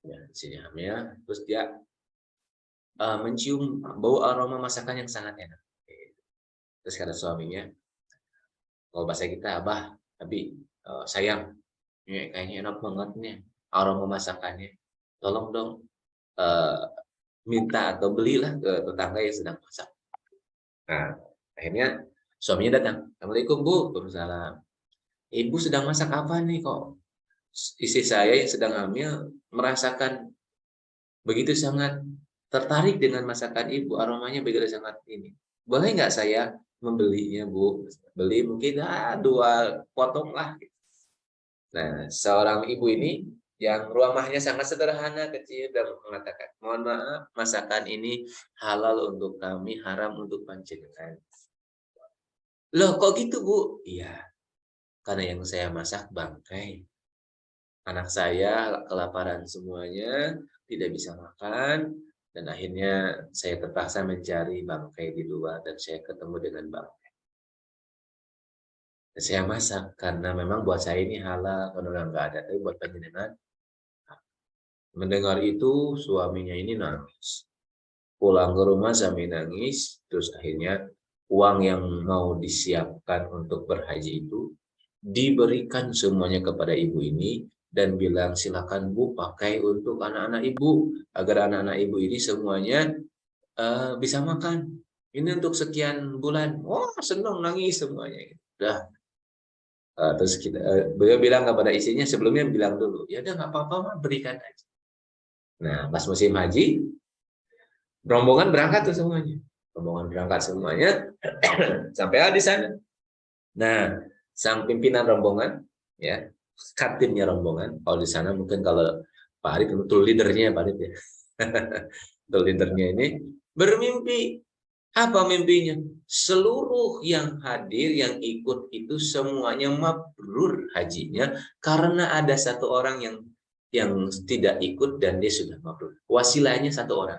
Ya, istrinya hamil, terus dia mencium bau aroma masakan yang sangat enak. Terus kata suaminya, kalau bahasa kita, Abah, Abi, sayang, ini kayaknya enak banget nih aroma masakannya. Tolong dong minta atau belilah ke tetangga yang sedang masak. Nah, akhirnya suaminya datang. Assalamualaikum Bu, Waalaikumsalam. Ibu sedang masak apa nih kok? Istri saya yang sedang hamil merasakan begitu sangat tertarik dengan masakan ibu, aromanya begitu sangat ini. Boleh nggak saya membelinya Bu? Beli mungkin 2 potong lah. Nah, seorang ibu ini yang rumahnya sangat sederhana, kecil, dan mengatakan, mohon maaf, masakan ini halal untuk kami, haram untuk panjenengan. Loh, kok gitu, Bu? Iya, karena yang saya masak bangkai. Anak saya kelaparan semuanya, tidak bisa makan, dan akhirnya saya terpaksa mencari bangkai di luar, dan saya ketemu dengan bangkai. Dan saya masak, karena memang buat saya ini halal, kalau nggak ada, tapi buat panjenengan. Mendengar itu, suaminya ini nangis. Pulang ke rumah sambil nangis, terus akhirnya uang yang mau disiapkan untuk berhaji itu diberikan semuanya kepada ibu ini dan bilang silakan Bu pakai untuk anak-anak ibu agar anak-anak ibu ini semuanya bisa makan. Ini untuk sekian bulan. Wah, senang nangis semuanya. Udah. Terus beliau bilang kepada istrinya sebelumnya bilang dulu, ya udah nggak apa-apa, berikan aja. Nah, pas musim haji, rombongan berangkat tuh semuanya. Rombongan berangkat semuanya sampai di sana. Nah, sang pimpinan rombongan, ya, kaptennya rombongan. Kalau di sana mungkin kalau Pak Arif betul leadernya Pak Arif ya. Betul leadernya ini bermimpi. Apa mimpinya? Seluruh yang hadir, yang ikut itu semuanya mabrur hajinya karena ada satu orang yang tidak ikut dan dia sudah mabrur. Wasilahnya satu orang.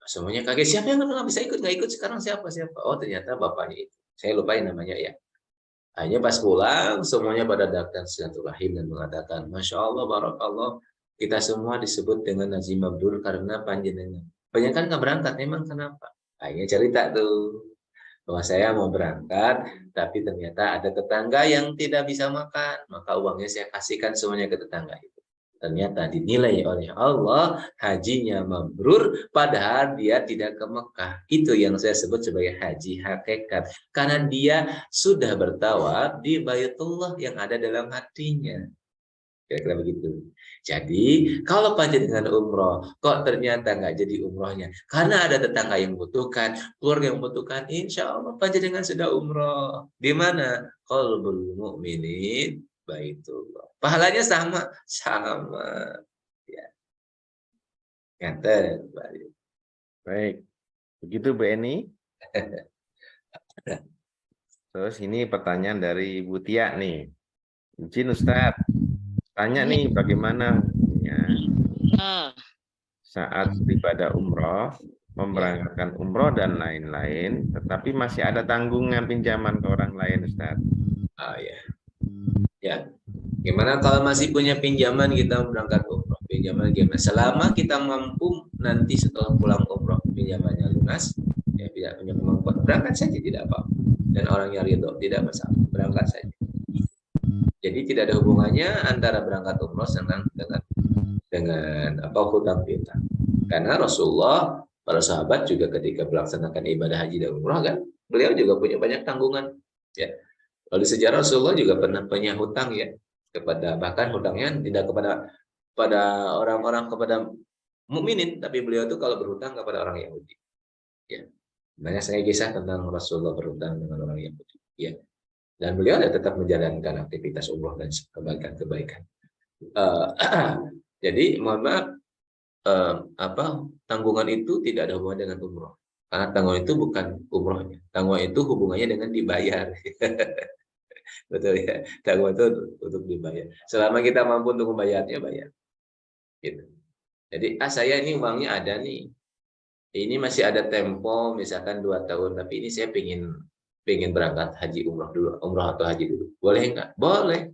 Semuanya kaget, siapa yang nggak bisa ikut? Nggak ikut sekarang siapa? Oh ternyata bapaknya itu. Saya lupain namanya ya. Hanya pas pulang, semuanya pada datang silaturahim dan mengatakan, Masya Allah, Barakallah, kita semua disebut dengan Haji Mabrur karena panjenengan. Banyak kan nggak berangkat, memang kenapa? Akhirnya cerita tuh, bahwa saya mau berangkat, tapi ternyata ada tetangga yang tidak bisa makan, maka uangnya saya kasihkan semuanya ke tetangga itu. Ternyata dinilai oleh Allah hajinya mabrur padahal dia tidak ke Mekah. Itu yang saya sebut sebagai haji hakikat. Karena dia sudah bertawaf di Baitullah yang ada dalam hatinya. Kira-kira begitu. Jadi kalau panjenengan umroh, kok ternyata nggak jadi umrohnya? Karena ada tetangga yang membutuhkan, keluarga yang membutuhkan, insya Allah panjenengan sudah umroh. Di mana? Qalbul mu'minin Baitullah. Pahalanya sama. Ya. Ngaten, Baik, begitu Bu Eni. Terus ini pertanyaan dari Ibu Tia nih. Izin Ustadz, tanya nih bagaimana ya, saat ibadah umroh, memberangkatkan umroh dan lain-lain, tetapi masih ada tanggungan pinjaman ke orang lain Ustadz. Ya. Ya. Gimana kalau masih punya pinjaman kita berangkat umroh? Pinjaman gimana? Selama kita mampu nanti setelah pulang umroh pinjamannya lunas, ya tidak punya kemampuan berangkat saja tidak apa-apa. Dan orang yang ridho tidak masalah, berangkat saja. Jadi tidak ada hubungannya antara berangkat umroh dengan apa hutang piutang. Karena Rasulullah, para sahabat juga ketika melaksanakan ibadah haji dan umroh kan, beliau juga punya banyak tanggungan. Ya. Lalu sejarah Rasulullah juga pernah punya hutang ya kepada bahkan hutangnya tidak kepada orang-orang kepada mukminin, tapi beliau itu kalau berhutang kepada orang Yahudi. Ya. Banyak saya kisah tentang Rasulullah berhutang dengan orang Yahudi. Ya. Dan beliau tetap menjalankan aktivitas umroh dan kebaikan-kebaikan. Jadi mohon maaf, tanggungan itu tidak ada hubungan dengan umroh. Karena tanggungan itu bukan umrohnya. Tanggungan itu hubungannya dengan dibayar. Betul ya. Tanggungan itu untuk dibayar. Selama kita mampu untuk membayarnya, bayar. Gitu. Jadi, saya ini uangnya ada nih. Ini masih ada tempo, misalkan 2 tahun, tapi ini saya pengen berangkat haji umroh dulu, umroh atau haji dulu. Boleh nggak? Boleh.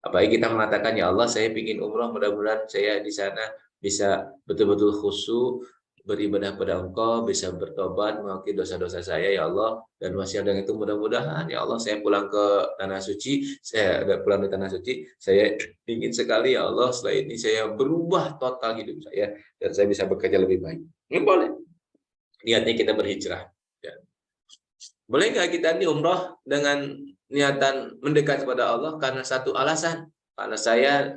Apalagi kita mengatakan, ya Allah, saya ingin umroh, mudah-mudahan saya di sana bisa betul-betul khusyuk, beribadah pada Engkau, bisa bertobat, mengakui dosa-dosa saya, ya Allah. Dan masih ada itu mudah-mudahan, ya Allah, saya pulang ke Tanah Suci, saya pulang ke Tanah Suci, saya ingin sekali, ya Allah, setelah ini saya berubah total hidup saya, dan saya bisa bekerja lebih baik. Ini boleh. Niatnya kita berhijrah. Ya. Boleh nggak kita ini umroh dengan niatan mendekat kepada Allah karena satu alasan? Karena saya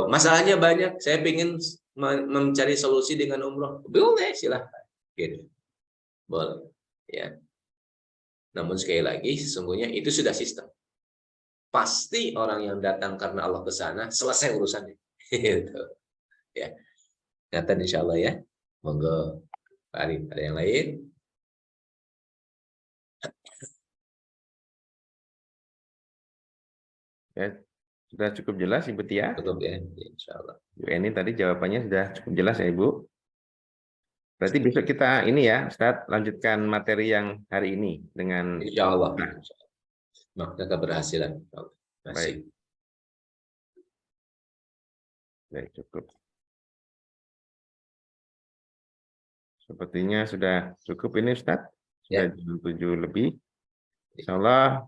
masalahnya banyak, saya ingin mencari solusi dengan umroh. Boleh, silahkan. Gitu. Boleh. Ya. Namun sekali lagi, sesungguhnya itu sudah sistem. Pasti orang yang datang karena Allah ke sana selesai urusannya. Gitu. Ya. Nyata insya Allah ya. Monggo. Pak Arif, ada yang lain? Ya, sudah cukup jelas Ibu Tia. Cukup ya, insya Allah. Bu Eni tadi jawabannya sudah cukup jelas ya Ibu. Berarti besok kita ini ya, Ustadz, lanjutkan materi yang hari ini dengan Insya Allah. Maka keberhasilan. baik. Baik, cukup. Sepertinya sudah cukup ini Ustadz. Sudah Ya. jam 7 lebih. Insya Allah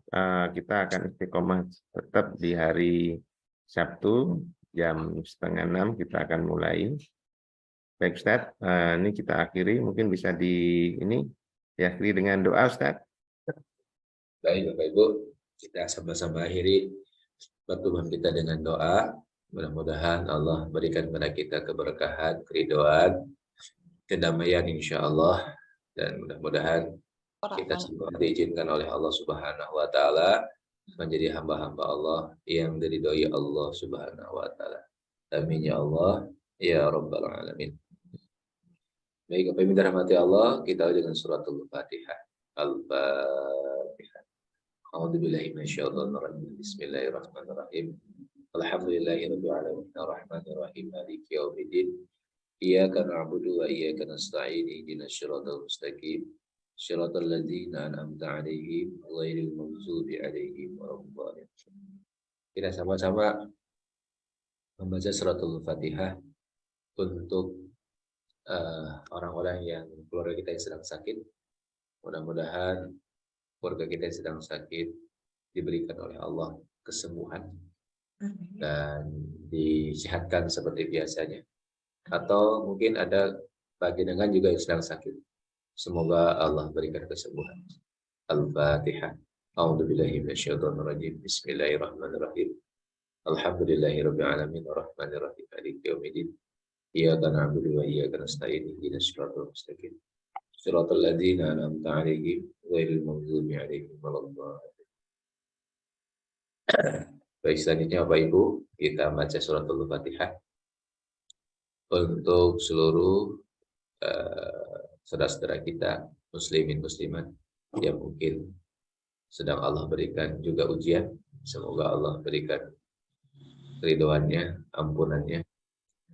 kita akan istiqomah tetap di hari Sabtu jam 5:30 kita akan mulai. Baik Ustadz, ini kita akhiri, mungkin bisa diakhiri dengan doa Ustadz. Baik Bapak Ibu, kita sama-sama akhiri pertemuan kita dengan doa. Mudah-mudahan Allah berikan kepada kita keberkahan, keridhaan, kedamaian insya Allah, dan mudah-mudahan kita semua diizinkan oleh Allah Subhanahu wa taala menjadi hamba-hamba Allah yang diridhoi Allah Subhanahu wa taala. Amin ya Allah ya rabbal alamin. Baik, Bapak Ibu dirahmati Allah, kita dengan suratul Fatihah. Al-Fatihah. A'udzubillahi minasyaitonir rajim. Bismillahirrahmanirrahim. Alhamdulillahirabbil alamin arrahmanir rahim maliki yaumiddin. Iyyaka na'budu wa iyyaka nasta'in ihdinas siratal mustaqim. Shiratal ladzina an'amta 'alaihim ghairil maghdubi 'alaihim waladdallin. Kita sama-sama membaca suratul Fatihah untuk orang-orang yang keluarga kita yang sedang sakit. Mudah-mudahan keluarga kita yang sedang sakit diberikan oleh Allah kesembuhan dan disehatkan seperti biasanya. Atau mungkin ada panjenengan juga yang sedang sakit. Semoga Allah berikan kesembuhan. Al-Fatihah. A'udzubillahi minasyaitonir rajim. Bismillahirrahmanirrahim. Alhamdulillahirabbil alamin arrahmanir rahim maliki yaumiddin. Iyyaka na'budu wa iyyaka nasta'in ihdinas siratal mustaqim. Shiratal ladzina an'amta 'alaihim ghairil maghdubi 'alaihim waladdallin. Baik, selanjutnya Bapak Ibu, kita baca suratul Fatihah untuk seluruh saudara-saudara kita muslimin muslimat yang mungkin sedang Allah berikan juga ujian. Semoga Allah berikan ridhoannya, ampunannya.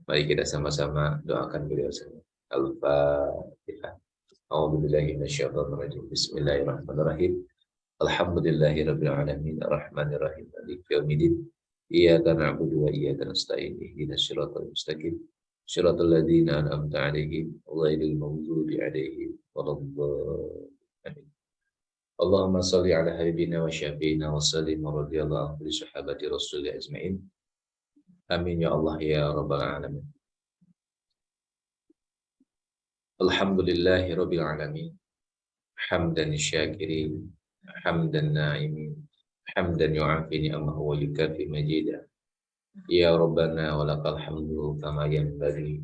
Mari kita sama-sama doakan beliau semua. Al-Fatihah. A'udzubillahi minasyaitonir rajim. Bismillahirrahmanirrahim. Alhamdulillahirabbil alamin arrahmanir rahim maliki yaumiddin. Iyyaka na'budu wa iyyaka nasta'in ihdinas siratal mustaqim. Shiratal ladzina an'amta 'alaihim ghairil maghdubi 'alaihim waladdallin. Allahumma shalli 'ala habibina wa syafiina wa sallim wa radhiyallahu anhu li sahabati rasulillah ajma'in. Amin ya Allah ya rabbal alamin. Alhamdulillahi rabbil alamin. Hamdan syakirin, hamdan na'imin, hamdan yu'afi ni'amahu wa yukafi majidah. Ya Rabbana wa lakal hamdu kama yanbaghi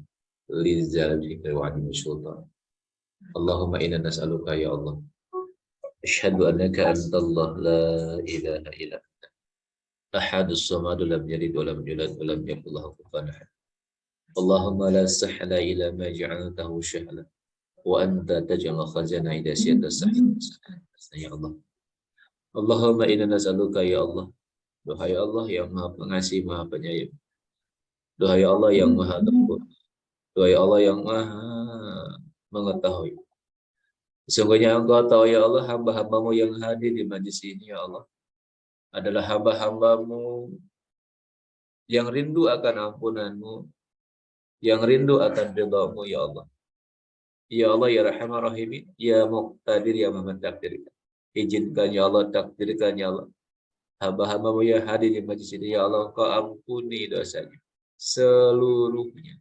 lizzalika wa 'azimi sultan. Allahumma inna nas'aluka ya Allah Asyhadu annaka antallah la ilaha illa anta. Ahadus samad lam yalid wa lam yulad wa lam yakul lahu kufuwan ahad. Allahumma la sahla illa ma ja'altahu sahla wa anta taj'al khazana idza syi'ta sahla. Ya Allah. Allahumma inna nas'aluka ya Allah. Duhai Allah yang Maha Pengasih, Maha Penyayang. Duhai Allah yang Maha Tempur. Duhai Allah yang Maha Mengetahui. Sesungguhnya Engkau tahu ya Allah, hamba-hambamu yang hadir di majlis ini ya Allah adalah hamba-hambamu yang rindu akan ampunanmu, yang rindu akan ridhamu ya Allah. Ya Allah ya Rahman Rahimin, ya Muqtadir ya Maha Mentakdirkan. Izinkan ya Allah, takdirkan ya Allah. Hamba-hambamu yang hadir di majlis ini ya Allah, Engkau ampuni dosanya seluruhnya.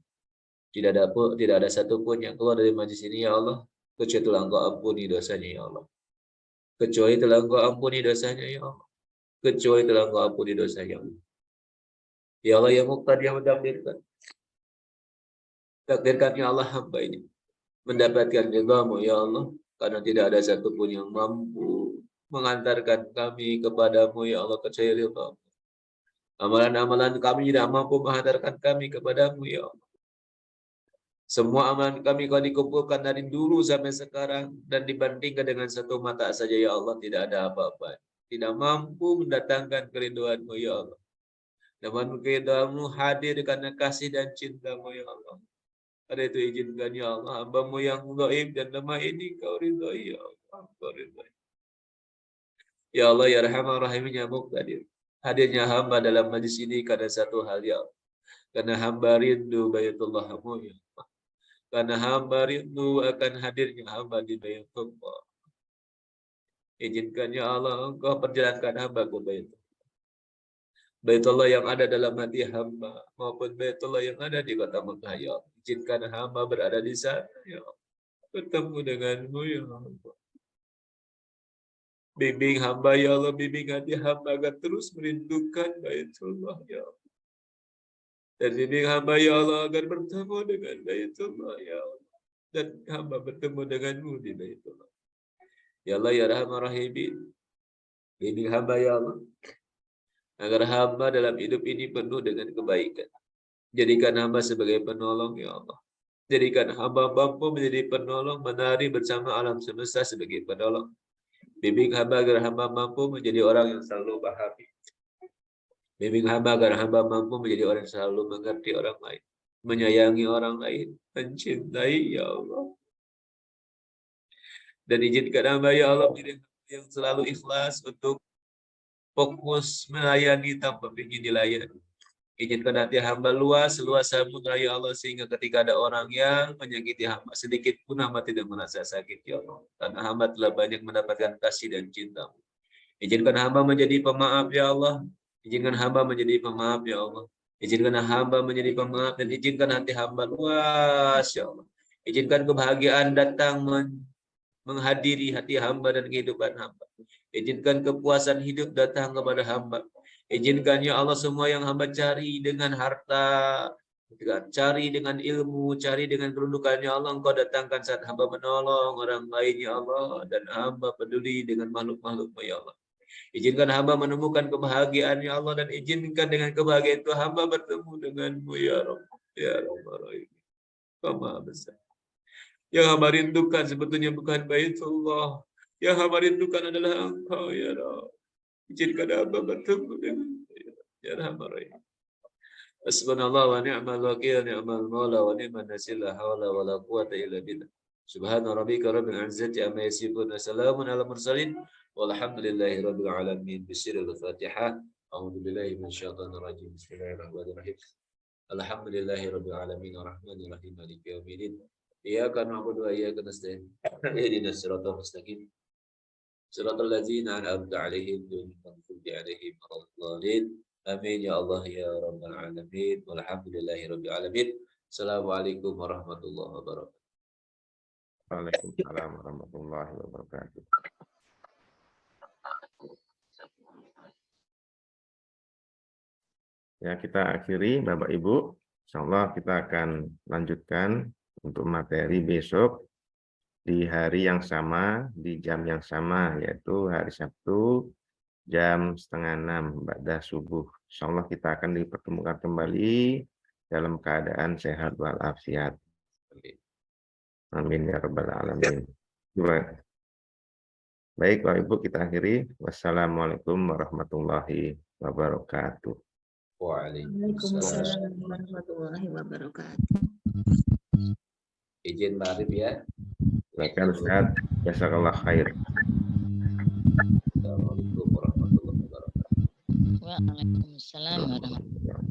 Tidak ada satupun yang keluar dari majlis ini ya Allah kecuali telah Engkau ampuni dosanya ya Allah. Kecuali telah Engkau ampuni dosanya ya Allah. Kecuali telah Engkau ampuni dosanya ya Allah. Ya Allah yang Muqtadir yang mentakdirkan. Takdirkan ya Allah hamba ini mendapatkan ridhamu ya Allah, karena tidak ada satupun yang mampu mengantarkan kami kepadamu ya Allah kecuali ridhamu. Amalan-amalan kami tidak mampu mengantarkan kami kepadamu ya Allah. Semua amalan kami kau dikumpulkan dari dulu sampai sekarang dan dibandingkan dengan satu mata saja ya Allah tidak ada apa-apa. Tidak mampu mendatangkan kerinduanmu ya Allah. Namun kerinduanmu hadir karena kasih dan cintamu ya Allah. Karena itu izinkan ya Allah, hambamu yang dhaif dan lemah ini kau ridhai ya Allah. Kau ridhai. Ya Allah ya Rahman Rahim ya Muqtadir. Hadirnya hamba dalam majlis ini karena satu hal ya Allah. Karena hamba rindu Baitullahmu ya Allah. Karena hamba rindu akan hadirnya hamba di Baitullah. Izinkan ya Allah Engkau perjalankan hamba ke Baitullah. Baitullah yang ada dalam hati hamba maupun Baitullah yang ada di kota Mekah ya Allah. Izinkan hamba berada di sana ya Allah. Bertemu denganmu ya Allah. Bimbing hamba ya Allah, bimbing hati hamba agar terus merindukan Baitullah ya Allah. Dan bimbing hamba ya Allah agar bertemu dengan Baitullah ya Allah. Dan hamba bertemu denganmu di Baitullah. Ya Allah ya Rahman Rahimin. Bimbing hamba ya Allah agar hamba dalam hidup ini penuh dengan kebaikan. Jadikan hamba sebagai penolong ya Allah. Jadikan hamba mampu menjadi penolong, menari bersama alam semesta sebagai penolong. Bimbing hamba agar hamba mampu menjadi orang yang selalu pahami. Bimbing hamba agar hamba mampu menjadi orang yang selalu mengerti orang lain. Menyayangi orang lain. Mencintai ya Allah. Dan izinkan hamba ya Allah menjadi yang selalu ikhlas untuk fokus melayani tanpa ingin dilayani. Izinkan hati hamba luas samudra ya Allah, sehingga ketika ada orang yang menyakiti hamba sedikit pun hamba tidak merasa sakit ya Allah. Karena hamba telah banyak mendapatkan kasih dan cinta. Izinkan hamba menjadi pemaaf ya Allah. Izinkan hamba menjadi pemaaf ya Allah. Izinkan hamba menjadi pemaaf dan izinkan hati hamba luas ya Allah. Izinkan kebahagiaan datang menghadiri hati hamba dan kehidupan hamba. Izinkan kepuasan hidup datang kepada hamba. Izinkan ya Allah semua yang hamba cari dengan harta, cari dengan ilmu, cari dengan kedudukan ya Allah, Engkau datangkan saat hamba menolong orang lain ya Allah, dan hamba peduli dengan makhluk-makhluk-Mu ya Allah. Izinkan hamba menemukan kebahagiaan ya Allah, dan izinkan dengan kebahagiaan itu hamba bertemu denganmu ya Rabb. Ya Rabb. Kau Maha Besar. Yang hamba rindukan sebetulnya bukan Baitullah. Yang hamba rindukan adalah Engkau ya Rabb. Izinkan hamba bertemu denganmu ya Rahman Rahim. Hasbunallah wa ni'mal wakil, ni'mal maula wa ni'man nasir, la haula wa la quwata illa billah. Subhana rabbika rabbil izzati amma yasifun wa salamun ala mursalin walhamdulillahi rabbil alamin. Bismillahil Fatihah. A'udzu billahi minasyaitonir rajim. Bismillahirrahmanirrahim. Alhamdulillahi rabbil alamin arrahmanir rahim maliki yaumiddin. Iyyaka na'budu wa iyyaka nasta'in. Ihdinas siratal mustaqim. Siratal ladzina an'amta 'alaihim ghairil maghdubi 'alaihim waladdallin. Amin ya Allah ya rabbal alamin. Walhamdulillahi rabbil alamin. Assalamualaikum warahmatullahi wabarakatuh. Waalaikumsalam warahmatullahi wabarakatuh. Ya, kita akhiri Bapak Ibu. Insyaallah kita akan lanjutkan untuk materi besok. di hari yang sama, di jam yang sama, yaitu hari Sabtu jam 5:30 ba'da subuh. Insyaallah kita akan dipertemukan kembali dalam keadaan sehat walafiat. Amin ya rabbal alamin. Baik, Bapak Ibu, kita akhiri. Wassalamualaikum warahmatullahi wabarakatuh. Waalaikumsalam. Waalaikumsalam warahmatullahi wabarakatuh. Izin Pak Arif ya. Silakan Ustaz. Jazakallah khair. Assalamualaikum warahmatullahi wabarakatuh. Waalaikumsalam warahmatullahi wabarakatuh.